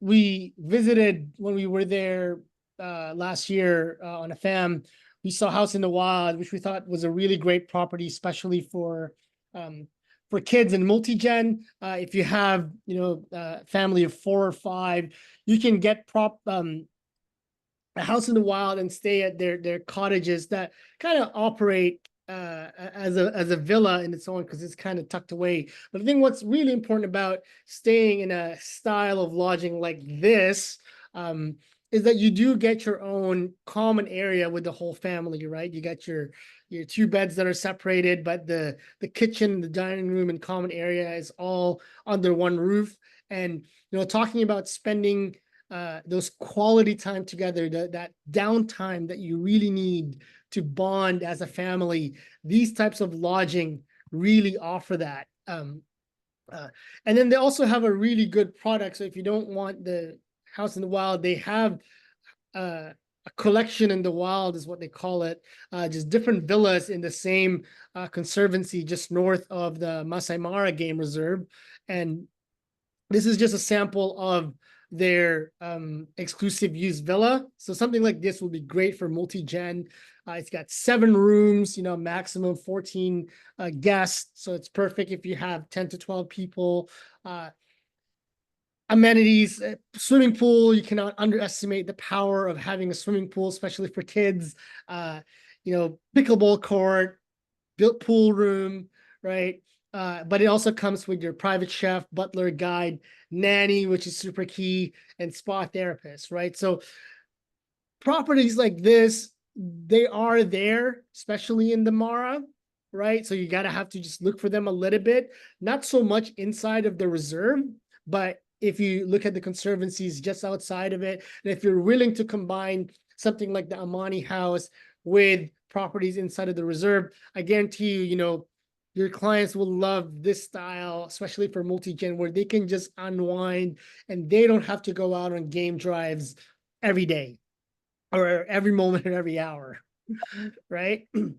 we visited when we were there last year on a fam. We saw House in the Wild, which we thought was a really great property, especially for kids and multi-gen. If you have a family of 4 or 5, you can get a House in the Wild and stay at their cottages that kind of operate as a villa in its own, because it's kind of tucked away. But I think what's really important about staying in a style of lodging like this is is that you do get your own common area with the whole family, right? You got your two beds that are separated, but the kitchen, the dining room, and common area is all under one roof. And talking about spending those quality time together, that downtime that you really need to bond as a family, these types of lodging really offer that. And then they also have a really good product. So if you don't want the house in the wild, they have a collection in the wild is what they call it, just different villas in the same conservancy just north of the Masai Mara Game Reserve. And this is just a sample of their exclusive use villa. So something like this will be great for multi-gen. It's got 7 rooms, maximum 14 guests. So it's perfect if you have 10 to 12 people. Amenities, swimming pool. You cannot underestimate the power of having a swimming pool, especially for kids. Pickleball court, built pool room, right? But it also comes with your private chef, butler, guide, nanny, which is super key, and spa therapist, right? So properties like this, they are there, especially in the Mara, right? So you gotta have to just look for them a little bit, not so much inside of the reserve, but if you look at the conservancies just outside of it, and if you're willing to combine something like the Amani House with properties inside of the reserve, I guarantee you, your clients will love this style, especially for multi-gen, where they can just unwind and they don't have to go out on game drives every day or every moment and every hour, right? And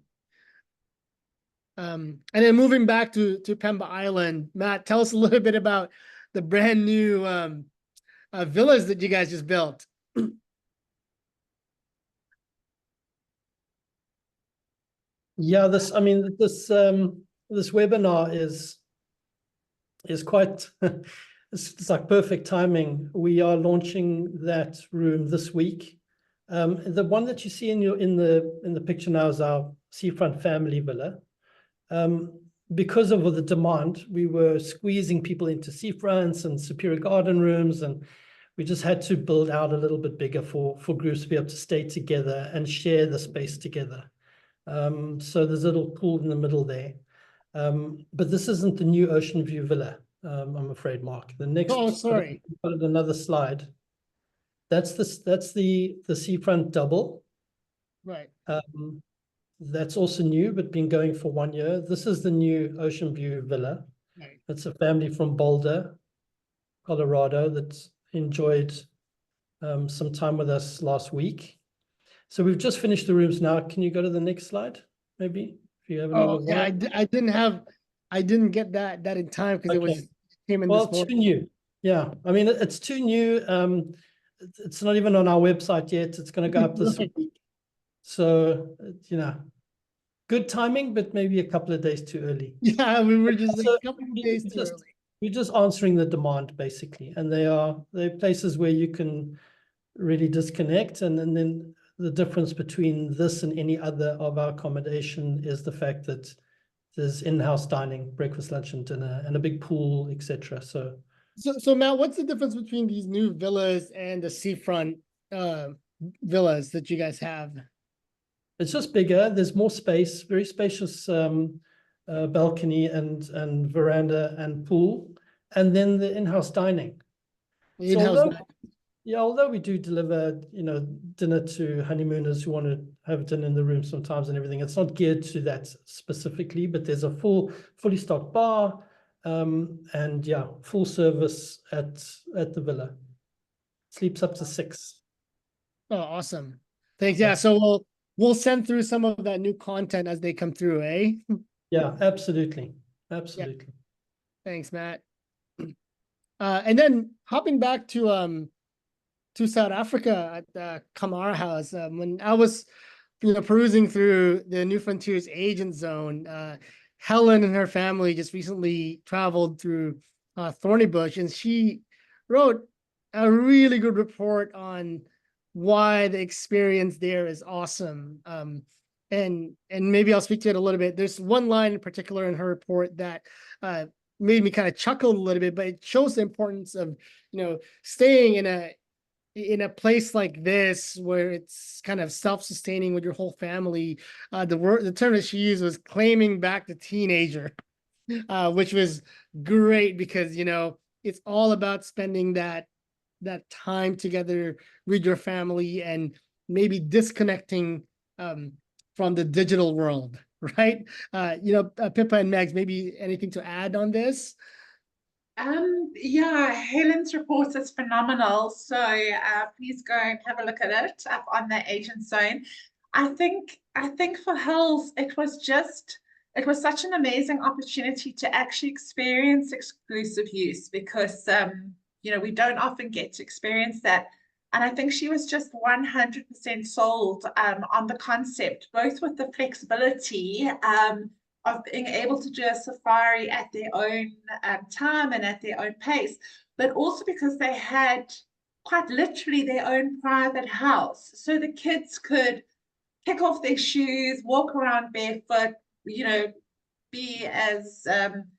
then moving back to Pemba Island, Matt, tell us a little bit about the brand new villas that you guys just built. Yeah, this webinar is quite it's like perfect timing. We are launching that room this week. The one that you see in the picture now is our seafront family villa. Because of the demand, we were squeezing people into seafronts and superior garden rooms, and we just had to build out a little bit bigger for groups to be able to stay together and share the space together. So there's a little pool in the middle there. But this isn't the new Ocean View Villa, I'm afraid, Mark. The next, Oh, sorry. put it another slide. That's the seafront double. Right. That's also new, but been going for 1 year. This is the new Ocean View Villa. Right. It's a family from Boulder, Colorado, that enjoyed some time with us last week. So we've just finished the rooms now. Can you go to the next slide, maybe? If you have another yeah, one. I didn't get that in time because it came in Well, this morning. too new. Yeah, I mean, it's too new. It's not even on our website yet. It's going to go up this Right. week. So, good timing, but maybe a couple of days too early. Yeah, we were just So a couple of days too early. We're just answering the demand, basically. And they're places where you can really disconnect. And then the difference between this and any other of our accommodation is the fact that there's in-house dining, breakfast, lunch, and dinner, and a big pool, etc. So Matt, what's the difference between these new villas and the seafront villas that you guys have? it's just bigger. There's more space, very spacious balcony and veranda and pool, and then the in-house dining. Although we do deliver, dinner to honeymooners who want to have dinner in the room sometimes and everything, it's not geared to that specifically, but there's a fully stocked bar, and full service at the villa. Sleeps up to 6. Oh, awesome. Thanks. Yeah, so we'll send through some of that new content as they come through, eh? Yeah, absolutely. Absolutely. Yeah. Thanks, Matt. And then hopping back to South Africa at the Kamara House, when I was perusing through the New Frontiers Agent Zone, Helen and her family just recently traveled through Thornybush, and she wrote a really good report on why the experience there is awesome. And maybe I'll speak to it a little bit. There's one line in particular in her report that made me kind of chuckle a little bit, but it shows the importance of staying in in a place like this where it's kind of self-sustaining with your whole family, the term that she used was claiming back the teenager, which was great because, you know, it's all about spending that time together with your family and maybe disconnecting from the digital world, right? You know, Pippa and Megs, maybe anything to add on this? Yeah, Helen's report is phenomenal. So please go and have a look at it up on the Agent Zone. I think for Hills, it was such an amazing opportunity to actually experience exclusive use because you know, we don't often get to experience that. And I think she was just 100% sold on the concept, both with the flexibility of being able to do a safari at their own time and at their own pace, but also because they had quite literally their own private house. So the kids could kick off their shoes, walk around barefoot, you know, be as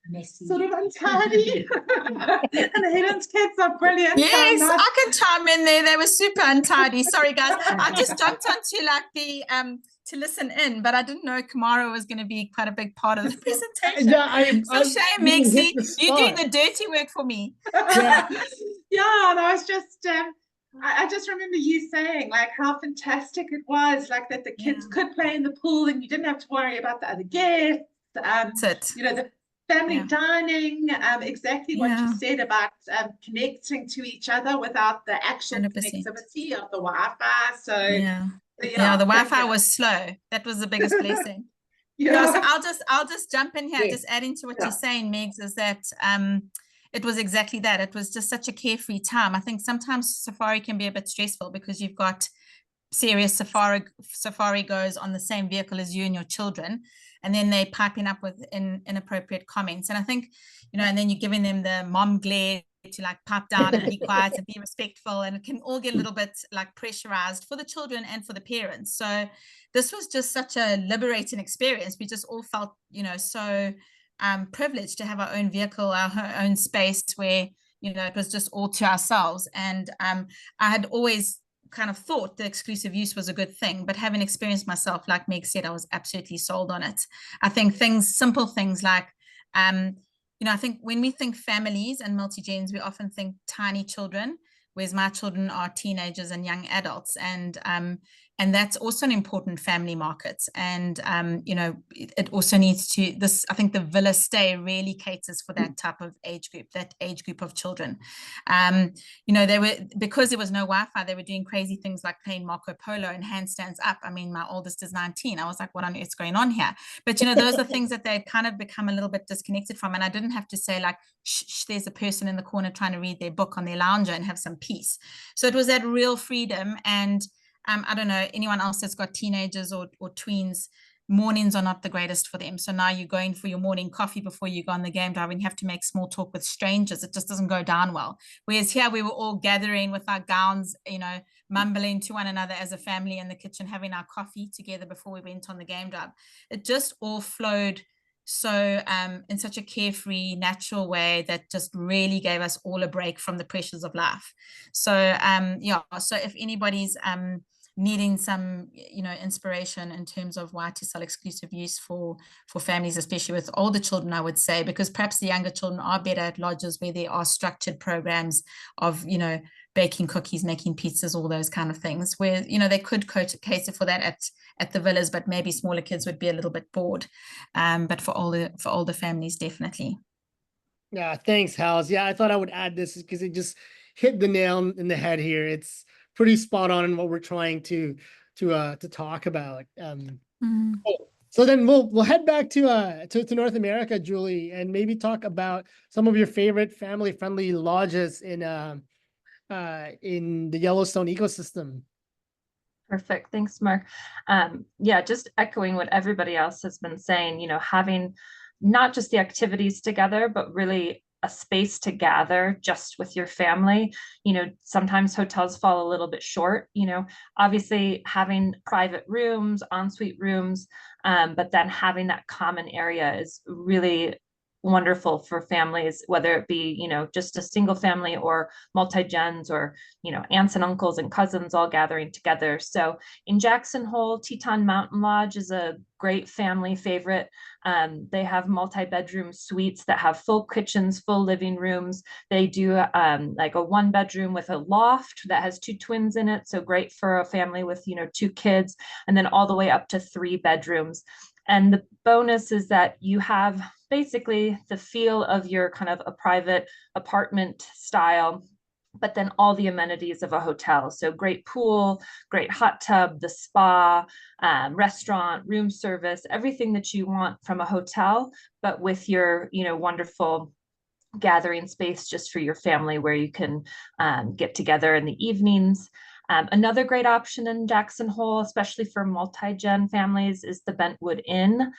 Messy. sort of untidy. And Helen's kids are brilliant. Yes, I can chime in there. They were super untidy. Sorry, guys. I just jumped onto like the to listen in, but I didn't know Kamara was going to be quite a big part of the presentation. Yeah, so shame, Mexi. You're doing the dirty work for me. Yeah, and I was just I just remember you saying like how fantastic it was, like that the kids could play in the pool and you didn't have to worry about the other guests. You know, the family dining, exactly what you said about connecting to each other without the actual 100%. connectivity of the Wi-Fi. So the Wi-Fi was slow. That was the biggest blessing. So I'll just jump in here, just adding to what you're saying, Megs, is that it was exactly that. It was just such a carefree time. I think sometimes safari can be a bit stressful because you've got serious safari goes on the same vehicle as you and your children, and then they piping up with inappropriate comments. And I think, you know, and then you're giving them the mom glare to like pipe down and be quiet and be respectful, and it can all get a little bit like pressurized for the children and for the parents. So this was just such a liberating experience. We just all felt, you know, so privileged to have our own vehicle, our own space where, you know, it was just all to ourselves. And I had always kind of thought the exclusive use was a good thing, but having experienced myself, like Meg said, I was absolutely sold on it. I think simple things like, you know, I think when we think families and multi-gens, we often think tiny children, whereas my children are teenagers and young adults. And that's also an important family market. And, you know, it also needs to, I think the villa stay really caters for that type of age group of children. You know, because there was no Wi-Fi, they were doing crazy things like playing Marco Polo and handstands up. I mean, my oldest is 19. I was like, what on earth's going on here? But, you know, those are things that they'd kind of become a little bit disconnected from. And I didn't have to say like, shh, there's a person in the corner trying to read their book on their lounger and have some peace. So it was that real freedom. And I don't know, anyone else that's got teenagers or tweens, mornings are not the greatest for them. So now you're going for your morning coffee before you go on the game drive and you have to make small talk with strangers. It just doesn't go down well. Whereas here we were all gathering with our gowns, you know, mumbling to one another as a family in the kitchen, having our coffee together before we went on the game drive. It just all flowed so in such a carefree, natural way that just really gave us all a break from the pressures of life. So yeah, so if anybody's needing some, you know, inspiration in terms of why to sell exclusive use for families, especially with older children, I would say, because perhaps the younger children are better at lodges where there are structured programs of, you know, baking cookies, making pizzas, all those kind of things, where, you know, they could cater for that at the villas, but maybe smaller kids would be a little bit bored. But for older families, definitely. Yeah, thanks, Hals. Yeah, I thought I would add this because it just hit the nail in the head here. It's pretty spot on in what we're trying to talk about. So then we'll head back to North America, Julie, and maybe talk about some of your favorite family-friendly lodges in the Yellowstone ecosystem. Perfect. Thanks, Mark. Yeah, just echoing what everybody else has been saying, you know, having not just the activities together, but really a space to gather just with your family. You know, sometimes hotels fall a little bit short, you know, obviously having private rooms, ensuite rooms, but then having that common area is really wonderful for families, whether it be, you know, just a single family or multi-gens, or, you know, aunts and uncles and cousins all gathering together. So in Jackson Hole, Teton Mountain Lodge is a great family favorite. They have multi-bedroom suites that have full kitchens, full living rooms. They do like a 1-bedroom with a loft that has 2 twins in it. So great for a family with, you know, 2 kids, and then all the way up to 3 bedrooms. And the bonus is that you have basically the feel of your kind of a private apartment style, but then all the amenities of a hotel. So great pool, great hot tub, the spa, restaurant, room service, everything that you want from a hotel, but with your, you know, wonderful gathering space just for your family where you can get together in the evenings. Another great option in Jackson Hole, especially for multi-gen families, is the Bentwood Inn.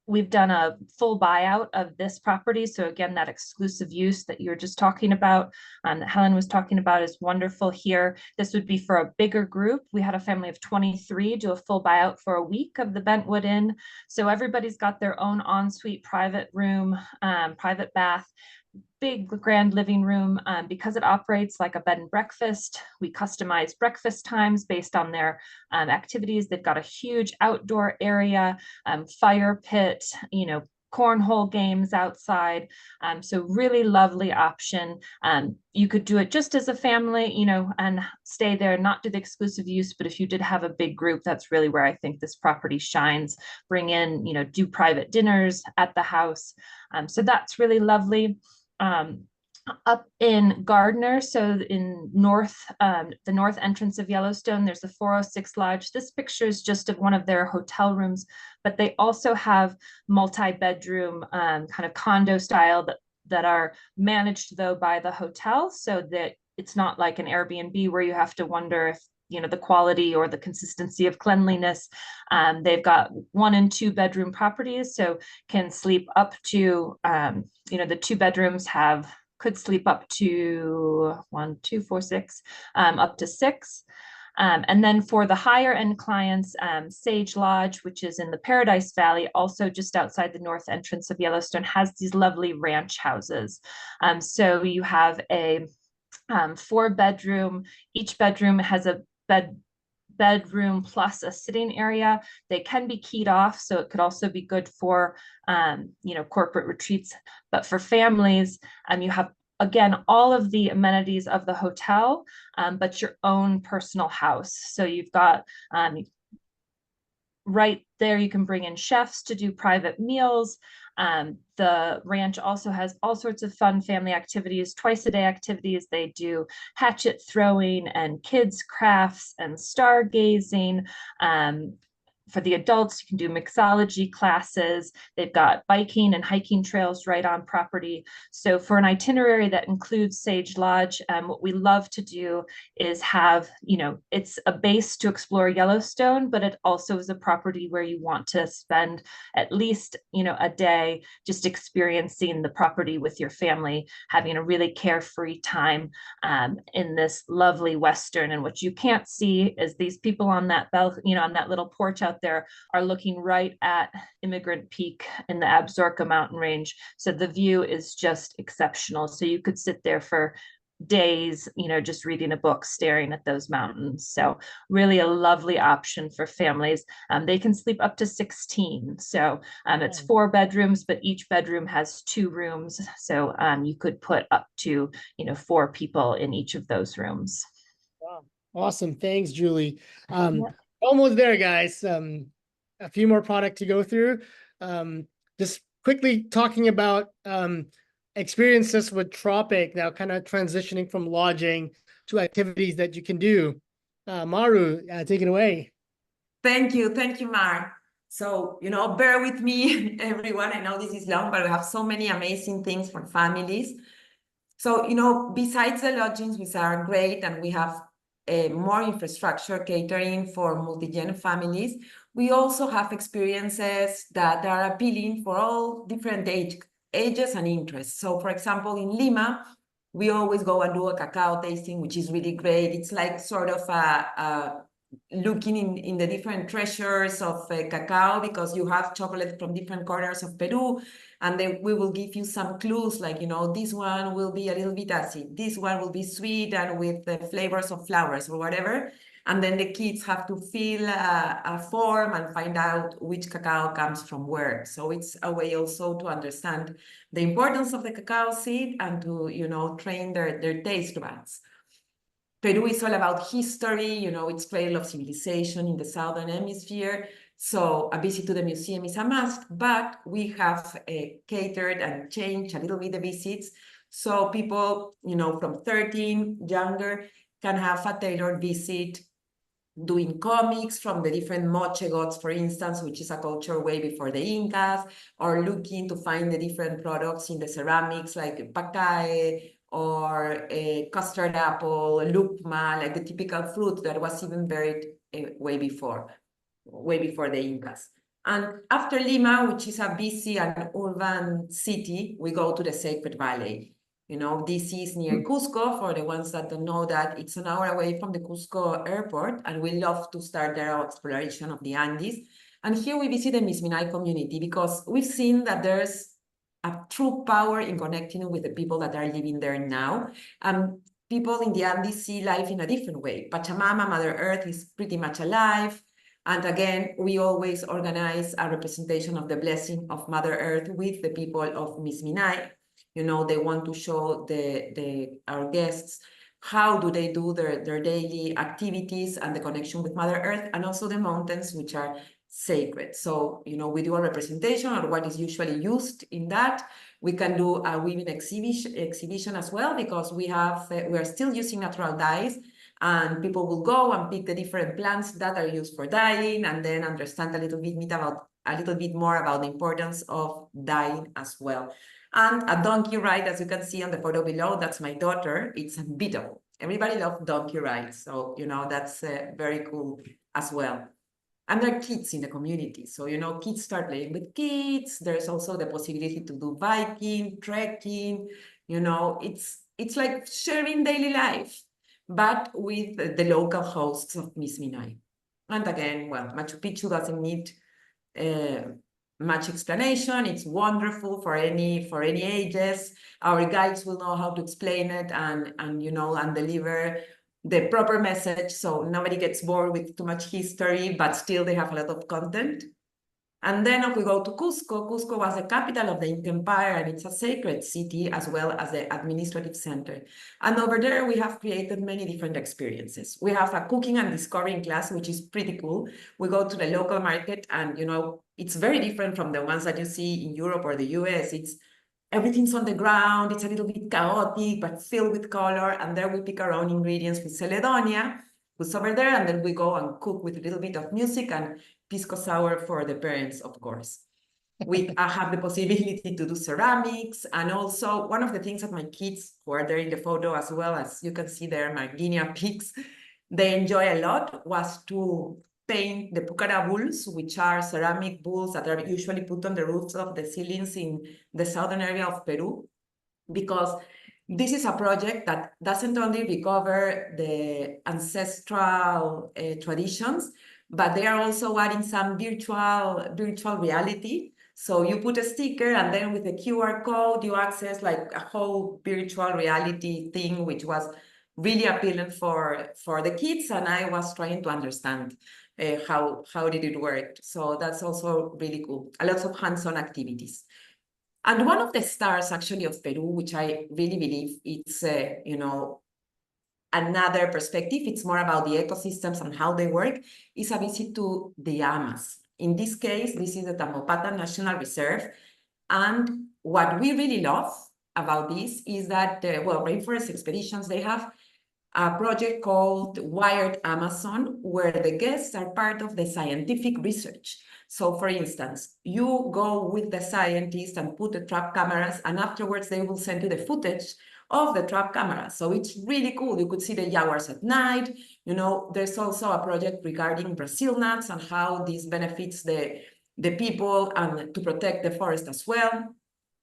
We've done a full buyout of this property. So again, that exclusive use that you were just talking about, that Helen was talking about, is wonderful here. This would be for a bigger group. We had a family of 23 do a full buyout for a week of the Bentwood Inn. So everybody's got their own ensuite private room, private bath, big grand living room. Because it operates like a bed and breakfast, we customize breakfast times based on their activities. They've got a huge outdoor area, fire pit, you know, cornhole games outside. So really lovely option. You could do it just as a family, you know, and stay there, not do the exclusive use. But if you did have a big group, that's really where I think this property shines. Bring in, you know, do private dinners at the house. So that's really lovely. Up in Gardner, so in the north entrance of Yellowstone, there's the 406 Lodge. This picture is just of one of their hotel rooms, but they also have multi-bedroom kind of condo style that are managed though by the hotel, so that it's not like an Airbnb where you have to wonder if, you know, the quality or the consistency of cleanliness. They've got 1 and 2 bedroom properties, so can sleep up to, you know, the 2 bedrooms could sleep up to 1, 2, 4, 6, up to 6. And then for the higher end clients, Sage Lodge, which is in the Paradise Valley, also just outside the north entrance of Yellowstone, has these lovely ranch houses. So you have a 4-bedroom, each bedroom has a bedroom plus a sitting area. They can be keyed off, so it could also be good for you know, corporate retreats. But for families, you have, again, all of the amenities of the hotel, but your own personal house. So you've got right there, you can bring in chefs to do private meals. The ranch also has all sorts of fun family activities, twice-a-day activities. They do hatchet throwing and kids crafts and stargazing. For the adults, you can do mixology classes. They've got biking and hiking trails right on property. So for an itinerary that includes Sage Lodge, what we love to do is have, you know, it's a base to explore Yellowstone, but it also is a property where you want to spend at least, you know, a day just experiencing the property with your family, having a really carefree time in this lovely Western. And what you can't see is these people on that you know, on that little porch out there are looking right at Immigrant Peak in the Absaroka mountain range. So the view is just exceptional. So you could sit there for days, you know, just reading a book, staring at those mountains. So really a lovely option for families. They can sleep up to 16. So it's 4 bedrooms, but each bedroom has 2 rooms. So you could put up to, you know, 4 people in each of those rooms. Wow. Awesome. Thanks, Julie. Almost there, guys. A few more product to go through. Just quickly talking about experiences with Tropic, now kind of transitioning from lodging to activities that you can do. Maru, take it away. Thank you, Mark. So, you know, bear with me, everyone. I know this is long, but we have so many amazing things for families. So, you know, besides the lodgings, which are great, and we have more infrastructure catering for multi-gen families, we also have experiences that are appealing for all different ages and interests. So, for example, in Lima, we always go and do a cacao tasting, which is really great. It's like sort of looking in the different treasures of cacao, because you have chocolate from different corners of Peru, And then we will give you some clues like, you know, this one will be a little bit acid, this one will be sweet and with the flavors of flowers or whatever. And then the kids have to fill a form and find out which cacao comes from where. So it's a way also to understand the importance of the cacao seed and to, you know, train their taste buds. Peru is all about history, you know, it's cradle of civilization in the Southern Hemisphere. So a visit to the museum is a must, but we have catered and changed a little bit the visits. So people, you know, from 13 younger can have a tailored visit doing comics from the different moche gods, for instance, which is a culture way before the Incas, or looking to find the different products in the ceramics like pacae, or a custard apple, lupma, like the typical fruit that was even buried way before the Incas. And after Lima, which is a busy and urban city, we go to the Sacred Valley. You know, this is near Cusco. For the ones that don't know that, it's an hour away from the Cusco airport, and we love to start there our exploration of the Andes. And here we visit the Misminay community because we've seen that there's a true power in connecting with the people that are living there now. People in the Andes see life in a different way. Pachamama, Mother Earth, is pretty much alive. And again, we always organize a representation of the blessing of Mother Earth with the people of Misminay. You know, they want to show our guests how do they do their daily activities and the connection with Mother Earth, and also the mountains, which are sacred. So, you know, we do a representation of what is usually used in that. We can do a weaving exhibition as well, because we are still using natural dyes, and people will go and pick the different plants that are used for dyeing, and then understand a little bit more about the importance of dyeing as well. And a donkey ride, as you can see on the photo below, that's my daughter. It's unbeatable. Everybody loves donkey rides. So, you know, that's very cool as well. And there are kids in the community. So, you know, kids start playing with kids. There's also the possibility to do biking, trekking. You know, it's like sharing daily life, but with the local hosts of Misminay. And again, well, Machu Picchu doesn't need much explanation. It's wonderful for any ages. Our guides will know how to explain it and you know, and deliver the proper message, so nobody gets bored with too much history, but still they have a lot of content. And then if we go to Cusco, Cusco was the capital of the Inca Empire, and it's a sacred city as well as the administrative center. And over there, we have created many different experiences. We have a cooking and discovering class, which is pretty cool. We go to the local market, and you know, it's very different from the ones that you see in Europe or the US. Everything's on the ground. It's a little bit chaotic, but filled with color. And there we pick our own ingredients with Celedonia, who's over there. And then we go and cook with a little bit of music and pisco sour for the parents, of course. We have the possibility to do ceramics. And also one of the things that my kids, who are there in the photo as well, as you can see there, my guinea pigs, they enjoy a lot, was to paint the pucara bulls, which are ceramic bulls that are usually put on the roofs of the ceilings in the southern area of Peru, because this is a project that doesn't only recover the ancestral traditions, but they are also adding some virtual reality. So you put a sticker, and then with a QR code, you access like a whole virtual reality thing, which was really appealing for the kids. And I was trying to understand how did it work. So that's also really cool. A lot of hands-on activities. And one of the stars actually of Peru, which I really believe it's, you know, another perspective, it's more about the ecosystems and how they work, is a visit to the llamas. In this case, this is the Tambopata National Reserve. And what we really love about this is that, well, Rainforest Expeditions, they have a project called Wired Amazon, where the guests are part of the scientific research. So for instance, you go with the scientists and put the trap cameras, and afterwards they will send you the footage of the trap camera. So it's really cool. You could see the jaguars at night. You know, there's also a project regarding Brazil nuts and how this benefits the people and to protect the forest as well.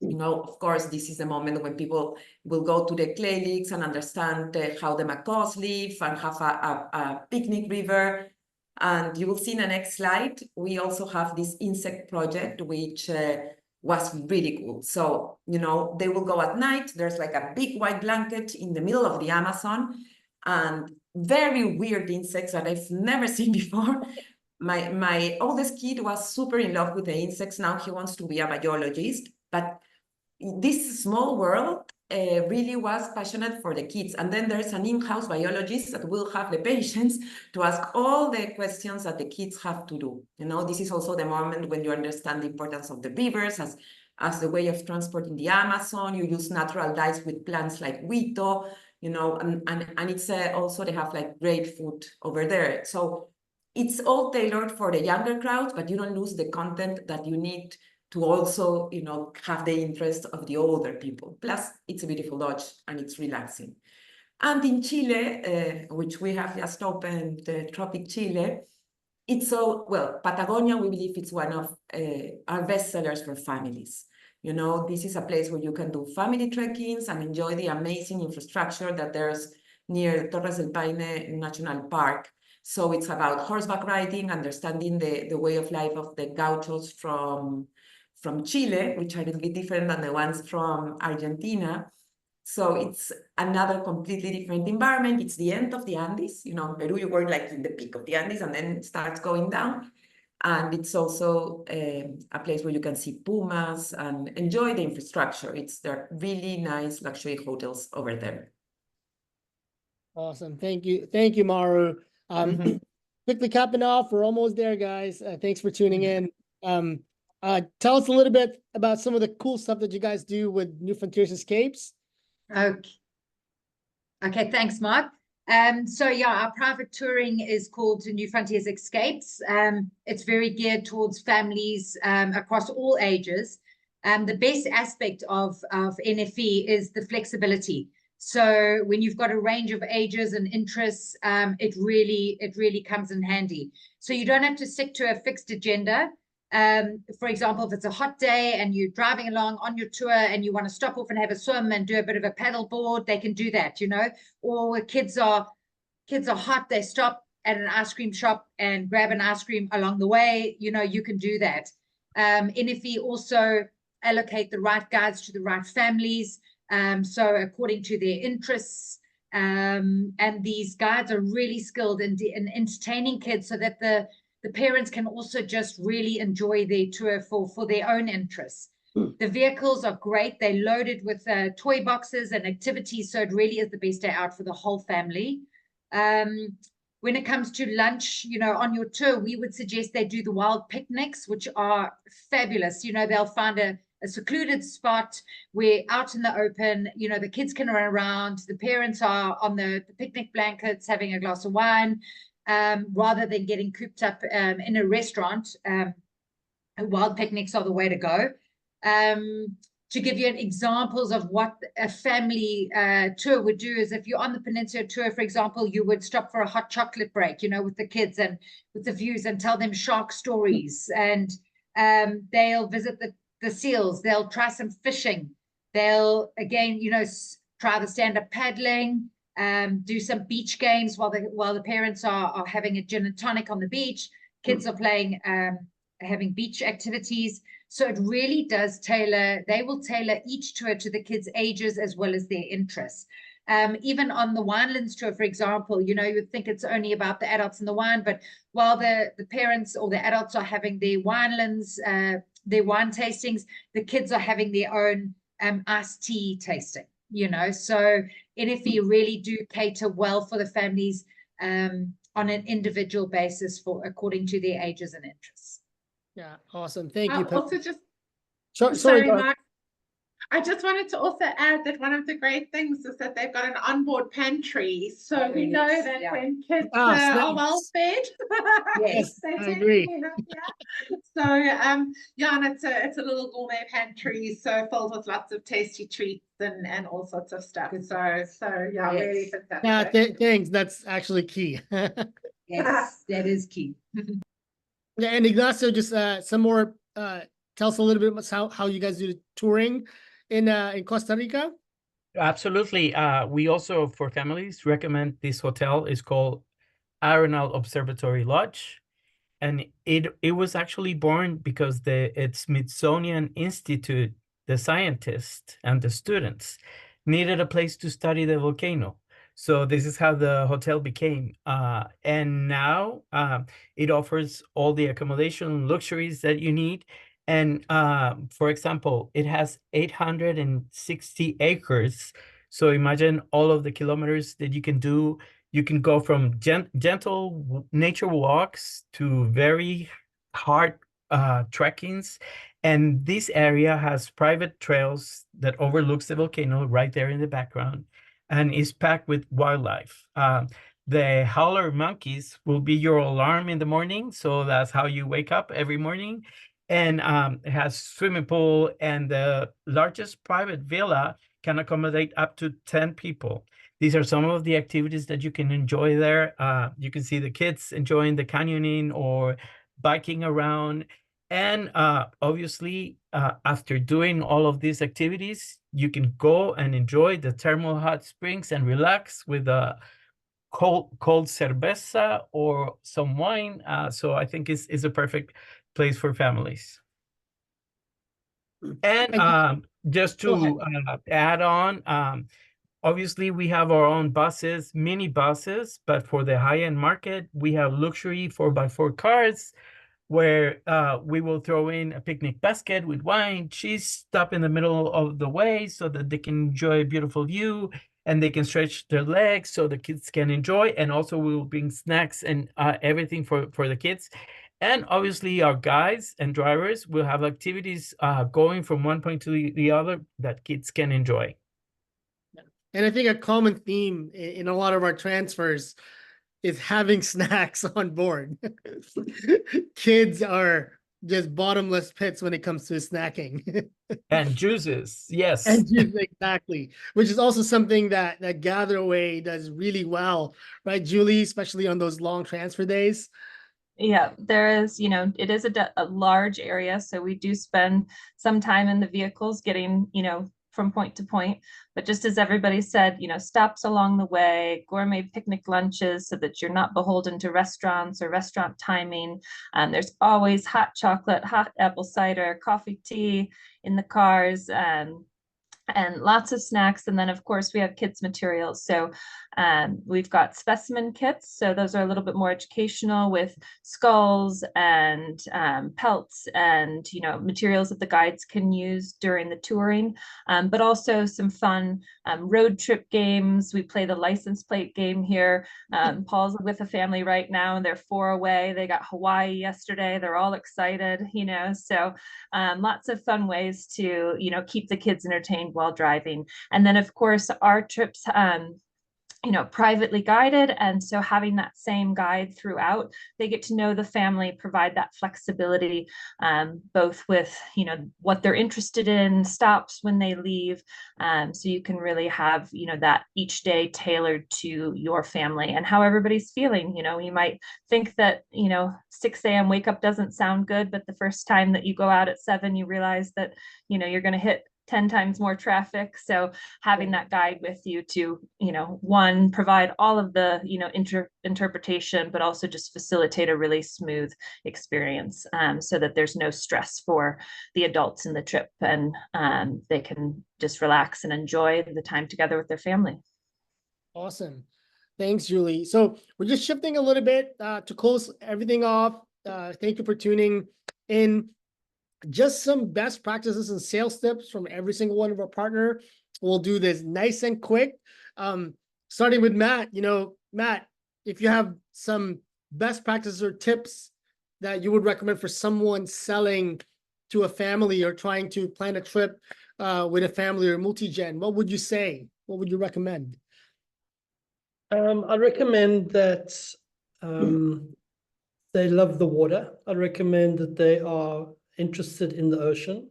You know, of course, this is the moment when people will go to the clay lakes and understand how the macaws live and have a picnic river. And you will see in the next slide, we also have this insect project, which was really cool. So, you know, they will go at night. There's like a big white blanket in the middle of the Amazon and very weird insects that I've never seen before. My oldest kid was super in love with the insects. Now he wants to be a biologist, but this small world really was passionate for the kids. And then there's an in-house biologist that will have the patience to ask all the questions that the kids have to do. You know, this is also the moment when you understand the importance of the rivers as the way of transporting the Amazon. You use natural dyes with plants like huito, you know, and it's also they have like great food over there. So it's all tailored for the younger crowd, but you don't lose the content that you need to also, you know, have the interest of the older people. Plus, it's a beautiful lodge and it's relaxing. And in Chile, which we have just opened, Tropic Chile, it's so, well, Patagonia, we believe it's one of our best sellers for families. You know, this is a place where you can do family trekkings and enjoy the amazing infrastructure that there's near Torres del Paine National Park. So it's about horseback riding, understanding the way of life of the gauchos from Chile, which are a little bit different than the ones from Argentina. So it's another completely different environment. It's the end of the Andes. You know, in Peru, you were like in the peak of the Andes and then it starts going down. And it's also a place where you can see pumas and enjoy the infrastructure. There are really nice luxury hotels over there. Awesome. Thank you, Maru. Quickly capping off, we're almost there, guys. Thanks for tuning in. Tell us a little bit about some of the cool stuff that you guys do with New Frontiers Escapes. Okay, thanks, Mark. So yeah, our private touring is called New Frontiers Escapes. It's very geared towards families across all ages. The best aspect of NFE is the flexibility. So when you've got a range of ages and interests, it really comes in handy. So you don't have to stick to a fixed agenda. For example, if it's a hot day and you're driving along on your tour and you want to stop off and have a swim and do a bit of a paddle board, they can do that, you know. Or kids are hot, they stop at an ice cream shop and grab an ice cream along the way, you know, you can do that. NFE also allocate the right guides to the right families. So according to their interests, and these guides are really skilled in entertaining kids so that the parents can also just really enjoy their tour for their own interests. The vehicles are great. They're loaded with toy boxes and activities, so it really is the best day out for the whole family. When it comes to lunch, you know, on your tour, we would suggest they do the wild picnics, which are fabulous. You know, they'll find a secluded spot where out in the open, you know, the kids can run around, the parents are on the picnic blankets having a glass of wine, rather than getting cooped up in a restaurant. Wild picnics are the way to go. To give you examples of what a family tour would do is if you're on the Peninsula tour, for example, you would stop for a hot chocolate break, you know, with the kids and with the views and tell them shark stories. And they'll visit the seals, they'll try some fishing, they'll again, you know, try the stand-up paddling, do some beach games while the parents are having a gin and tonic on the beach. Kids are playing, having beach activities. So it really does they will tailor each tour to the kids' ages as well as their interests. Even on the winelands tour, for example, you know, you would think it's only about the adults and the wine, but while the parents or the adults are having their winelands, their wine tastings, the kids are having their own iced tea tasting, you know. So NFE really do cater well for the families on an individual basis according to their ages and interests. Yeah, awesome. Thank you. Also just sorry, Mark. I just wanted to also add that one of the great things is that they've got an onboard pantry. So we know that when kids are well fed, yes, they I agree. So and it's a little gourmet pantry, so filled with lots of tasty treats and all sorts of stuff. So yeah, really fantastic. Thanks. That's actually key. Yes, that is key. Yeah, and Ignacio, just some more. Tell us a little bit about how you guys do the touring in Costa Rica. Absolutely. We also, for families, recommend this hotel. It's called Arenal Observatory Lodge. and it was actually born because the Smithsonian Institute, the scientists and the students, needed a place to study the volcano. So this is how the hotel became. And now it offers all the accommodation luxuries that you need. And for example, it has 860 acres. So imagine all of the kilometers that you can do. You can go from gentle nature walks to very hard trekkings. And this area has private trails that overlooks the volcano right there in the background and is packed with wildlife. The howler monkeys will be your alarm in the morning. So that's how you wake up every morning. And it has swimming pool, and the largest private villa can accommodate up to 10 people. These are some of the activities that you can enjoy there. You can see the kids enjoying the canyoning or biking around. And obviously, after doing all of these activities, you can go and enjoy the thermal hot springs and relax with a cold cerveza or some wine. So I think it's a perfect place for families. And just to add on, obviously, we have our own buses, mini buses, but for the high-end market, we have luxury 4x4 cars where we will throw in a picnic basket with wine, cheese, stop in the middle of the way so that they can enjoy a beautiful view and they can stretch their legs so the kids can enjoy. And also we will bring snacks and everything for the kids. And obviously our guides and drivers will have activities going from one point to the other that kids can enjoy. And I think a common theme in a lot of our transfers is having snacks on board. Kids are just bottomless pits when it comes to snacking. And juices, yes. And juices, exactly. Which is also something that Gather Away does really well, right, Julie? Especially on those long transfer days. Yeah, there is, it is a large area. So we do spend some time in the vehicles getting, from point to point. But just as everybody said, stops along the way, gourmet picnic lunches so that you're not beholden to restaurants or restaurant timing. There's always hot chocolate, hot apple cider, coffee, tea in the cars. And lots of snacks. And then of course we have kids materials. So we've got specimen kits. So those are a little bit more educational with skulls and pelts and, materials that the guides can use during the touring, but also some fun road trip games. We play the license plate game here. Paul's with a family right now and they're 4 away. They got Hawaii yesterday. They're all excited, so lots of fun ways to, keep the kids entertained while driving. And then of course our trips privately guided, and so having that same guide throughout, they get to know the family, provide that flexibility, both with what they're interested in, stops when they leave, so you can really have that each day tailored to your family and how everybody's feeling. You might think that 6 a.m. wake up doesn't sound good, but the first time that you go out at 7, you realize that you're going to hit 10 times more traffic. So having that guide with you to, one, provide all of the, interpretation, but also just facilitate a really smooth experience, so that there's no stress for the adults in the trip, and they can just relax and enjoy the time together with their family. Awesome. Thanks, Julie. So we're just shifting a little bit to close everything off. Thank you for tuning in. Just some best practices and sales tips from every single one of our partner. We'll do this nice and quick. Starting with Matt. Matt, if you have some best practices or tips that you would recommend for someone selling to a family or trying to plan a trip with a family or multi-gen, what would you say? What would you recommend? I recommend that they love the water. I recommend that they are interested in the ocean,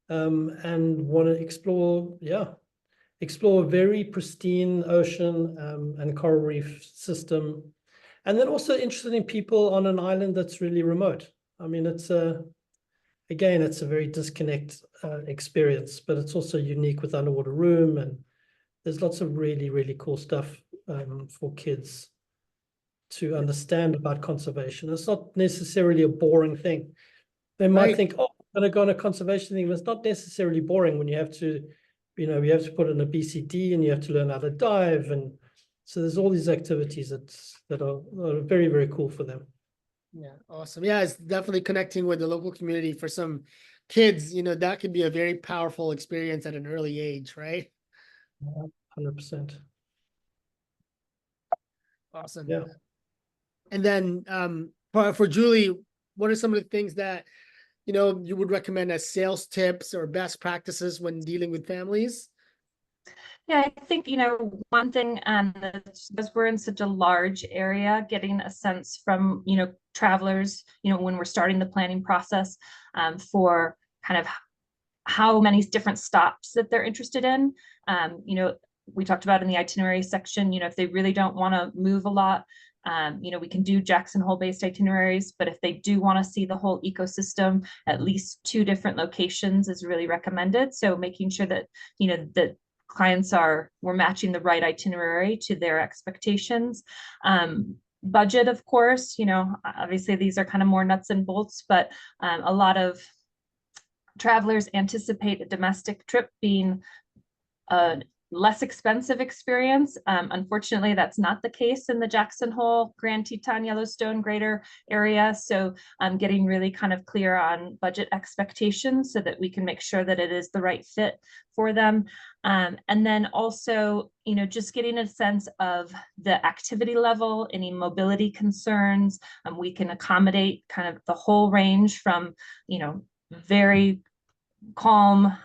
and want to explore a very pristine ocean and coral reef system, and then also interested in people on an island that's really remote. I mean, it's a very disconnect experience, but it's also unique with underwater room, and there's lots of really, really cool stuff for kids to understand about conservation. It's not necessarily a boring thing. They might think, oh, I'm going to go on a conservation thing. But it's not necessarily boring when you have to, you have to put in a BCD and you have to learn how to dive. And so there's all these activities that are very, very cool for them. Yeah, awesome. Yeah, it's definitely connecting with the local community for some kids. That could be a very powerful experience at an early age, right? 100%. Awesome. Yeah. And then for Julie, what are some of the things that you would recommend as sales tips or best practices when dealing with families? Yeah, I think, one thing, because we're in such a large area, getting a sense from, travelers, when we're starting the planning process, for kind of how many different stops that they're interested in. We talked about in the itinerary section, if they really don't want to move a lot, we can do Jackson Hole based itineraries, but if they do want to see the whole ecosystem, at least 2 different locations is really recommended. So making sure that, that clients we're matching the right itinerary to their expectations. Budget, of course, obviously these are kind of more nuts and bolts, but a lot of travelers anticipate a domestic trip being a less expensive experience. Unfortunately, that's not the case in the Jackson Hole, Grand Teton, Yellowstone, Greater area. So getting really kind of clear on budget expectations so that we can make sure that it is the right fit for them. And then also, just getting a sense of the activity level, any mobility concerns. We can accommodate kind of the whole range from, very calm,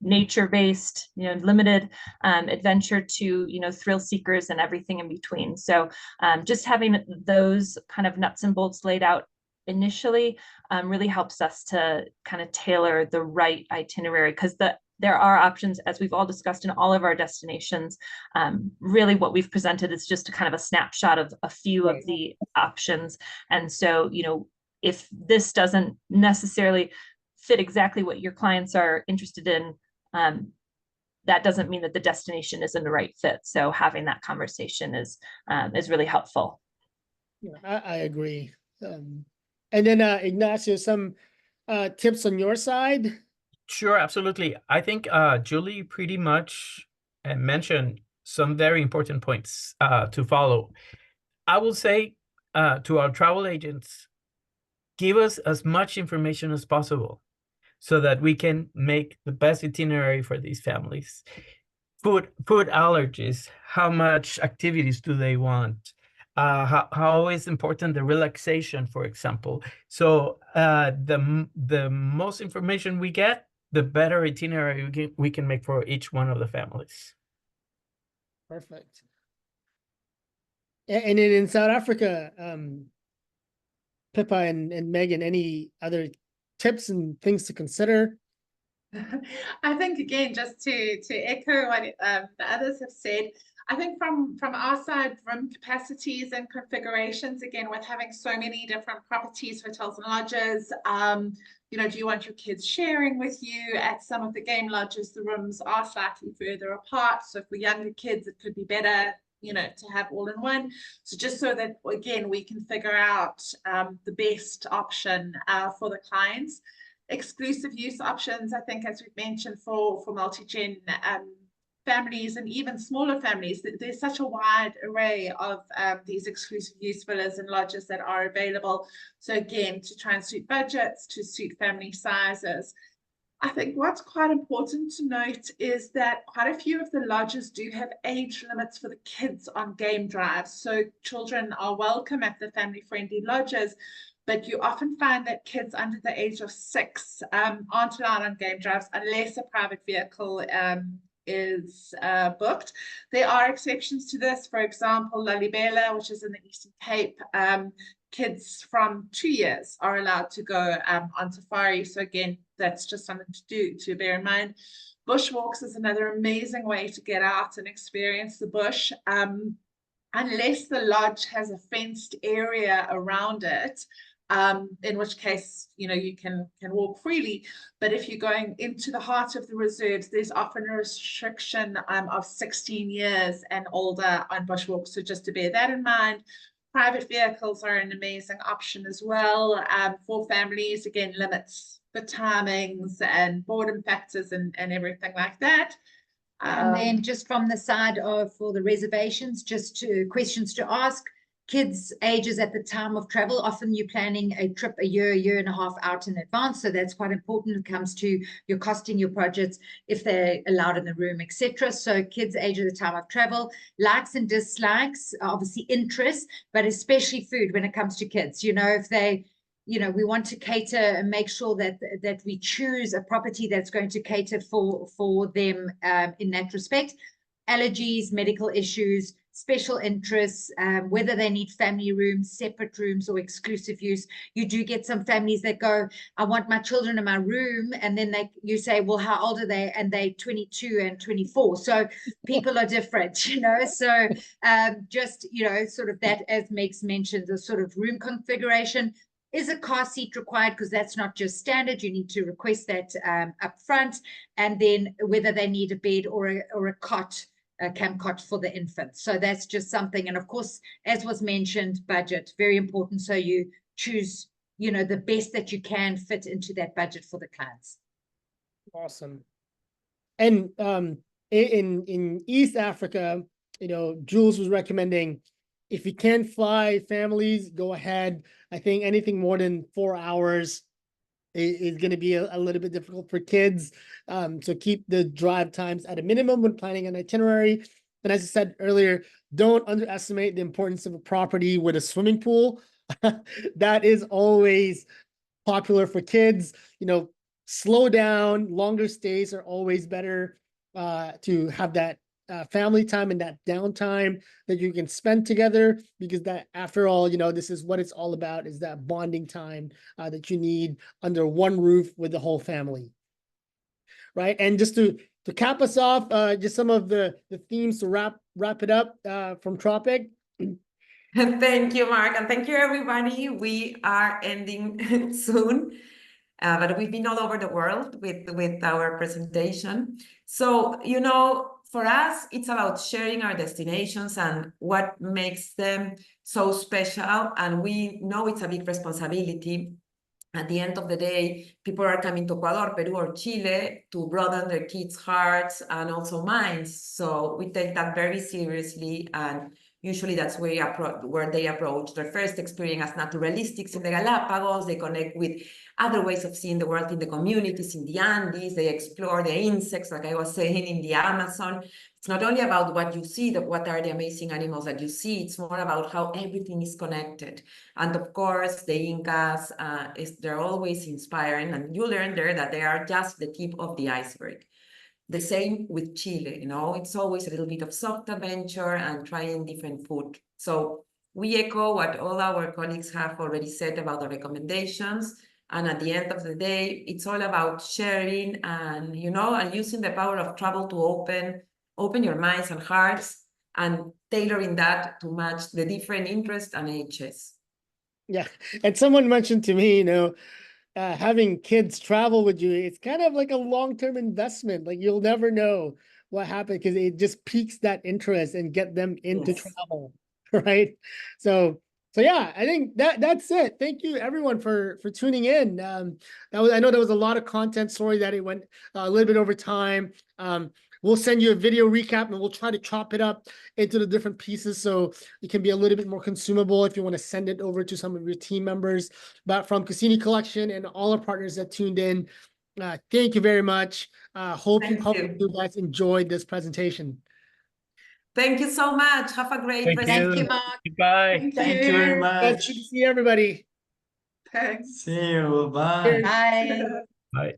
nature-based, limited adventure to, thrill seekers and everything in between. So just having those kind of nuts and bolts laid out initially really helps us to kind of tailor the right itinerary, because there are options, as we've all discussed in all of our destinations. Really what we've presented is just a kind of a snapshot of a few of the options. And so, if this doesn't necessarily fit exactly what your clients are interested in, that doesn't mean that the destination isn't the right fit. So having that conversation is really helpful. Yeah, I agree. And then Ignacio, some tips on your side? Sure, absolutely. I think Julie pretty much mentioned some very important points to follow. I will say to our travel agents, give us as much information as possible so that we can make the best itinerary for these families. Food allergies, how much activities do they want? How is important the relaxation, for example? So the most information we get, the better itinerary we can make for each one of the families. Perfect. And in South Africa, Pippa and Megan, any other tips and things to consider? I think, again, just to echo what the others have said, I think from our side, room capacities and configurations, again, with having so many different properties, hotels and lodges, do you want your kids sharing with you? At some of the game lodges, the rooms are slightly further apart. So for younger kids, it could be better, to have all in one. So just so that, again, we can figure out the best option for the clients. Exclusive use options, I think, as we've mentioned, for multi-gen families and even smaller families, there's such a wide array of these exclusive use villas and lodges that are available. So again, to try and suit budgets, to suit family sizes. I think what's quite important to note is that quite a few of the lodges do have age limits for the kids on game drives. So children are welcome at the family-friendly lodges, but you often find that kids under the age of 6 aren't allowed on game drives unless a private vehicle is booked. There are exceptions to this. For example, Lalibela, which is in the Eastern Cape, kids from 2 years are allowed to go on safari. So again, that's just something to bear in mind. Bushwalks is another amazing way to get out and experience the bush. Unless the lodge has a fenced area around it, in which case, you know, you can walk freely. But if you're going into the heart of the reserves, there's often a restriction of 16 years and older on bushwalks. So just to bear that in mind. Private vehicles are an amazing option as well for families. Again, limits for timings and boredom factors and everything like that. And then just from the side of for the reservations, just questions to ask. Kids' ages at the time of travel, often you're planning a trip a year and a half out in advance. So that's quite important when it comes to your costing your projects, if they're allowed in the room, etc. So kids' age at the time of travel, likes and dislikes, obviously interests, but especially food when it comes to kids. You know, if they, you know, we want to cater and make sure that we choose a property that's going to cater for them in that respect. Allergies, medical issues, special interests, whether they need family rooms, separate rooms, or exclusive use. You do get some families that go, I want my children in my room, and then you say, well, how old are they? And they 22 and 24. So people are different, you know. So just, you know, sort of that, as Megs mentioned, the sort of room configuration. Is a car seat required? Because that's not just standard. You need to request that up front. And then whether they need a bed or a cot, a camp cot for the infant. So that's just something. And of course, as was mentioned, budget, very important. So you choose, you know, the best that you can fit into that budget for the clients. Awesome. And in East Africa, you know, Jules was recommending, if you can't fly families, go ahead. I think anything more than 4 hours is going to be a little bit difficult for kids. So keep the drive times at a minimum when planning an itinerary. And as I said earlier, don't underestimate the importance of a property with a swimming pool. That is always popular for kids. You know, slow down, longer stays are always better to have that family time and that downtime that you can spend together, because that, after all, you know, this is what it's all about, is that bonding time that you need under one roof with the whole family. Right. And just to cap us off, just some of the themes to wrap it up from Tropic. Thank you, Mark, and thank you, everybody. We are ending soon, but we've been all over the world with our presentation. So, you know, for us, it's about sharing our destinations and what makes them so special. And we know it's a big responsibility. At the end of the day, people are coming to Ecuador, Peru, or Chile to broaden their kids' hearts and also minds. So we take that very seriously, and usually that's where they approach their first experience as naturalistics in the Galapagos. They connect with other ways of seeing the world in the communities in the Andes. They explore the insects, like I was saying, in the Amazon. It's not only about what you see, what are the amazing animals that you see. It's more about how everything is connected. And of course, the Incas, they're always inspiring. And you learn there that they are just the tip of the iceberg. The same with Chile, you know, it's always a little bit of soft adventure and trying different food. So we echo what all our colleagues have already said about the recommendations. And at the end of the day, it's all about sharing and, you know, and using the power of travel to open your minds and hearts, and tailoring that to match the different interests and ages. Yeah. And someone mentioned to me, you know, having kids travel with you, it's kind of like a long-term investment. Like, you'll never know what happened, because it just piques that interest and get them into travel, right? So yeah, I think that's it. Thank you, everyone, for tuning in. I know there was a lot of content. Sorry that it went a little bit over time. We'll send you a video recap, and we'll try to chop it up into the different pieces so it can be a little bit more consumable if you want to send it over to some of your team members. But from Kusini Collection and all our partners that tuned in, thank you very much. Hope you guys enjoyed this presentation. Thank you so much. Have a great presentation. Thank you, Mark. Goodbye. Thank you very much. Good to see everybody. Thanks. See you. Bye. Bye. Bye.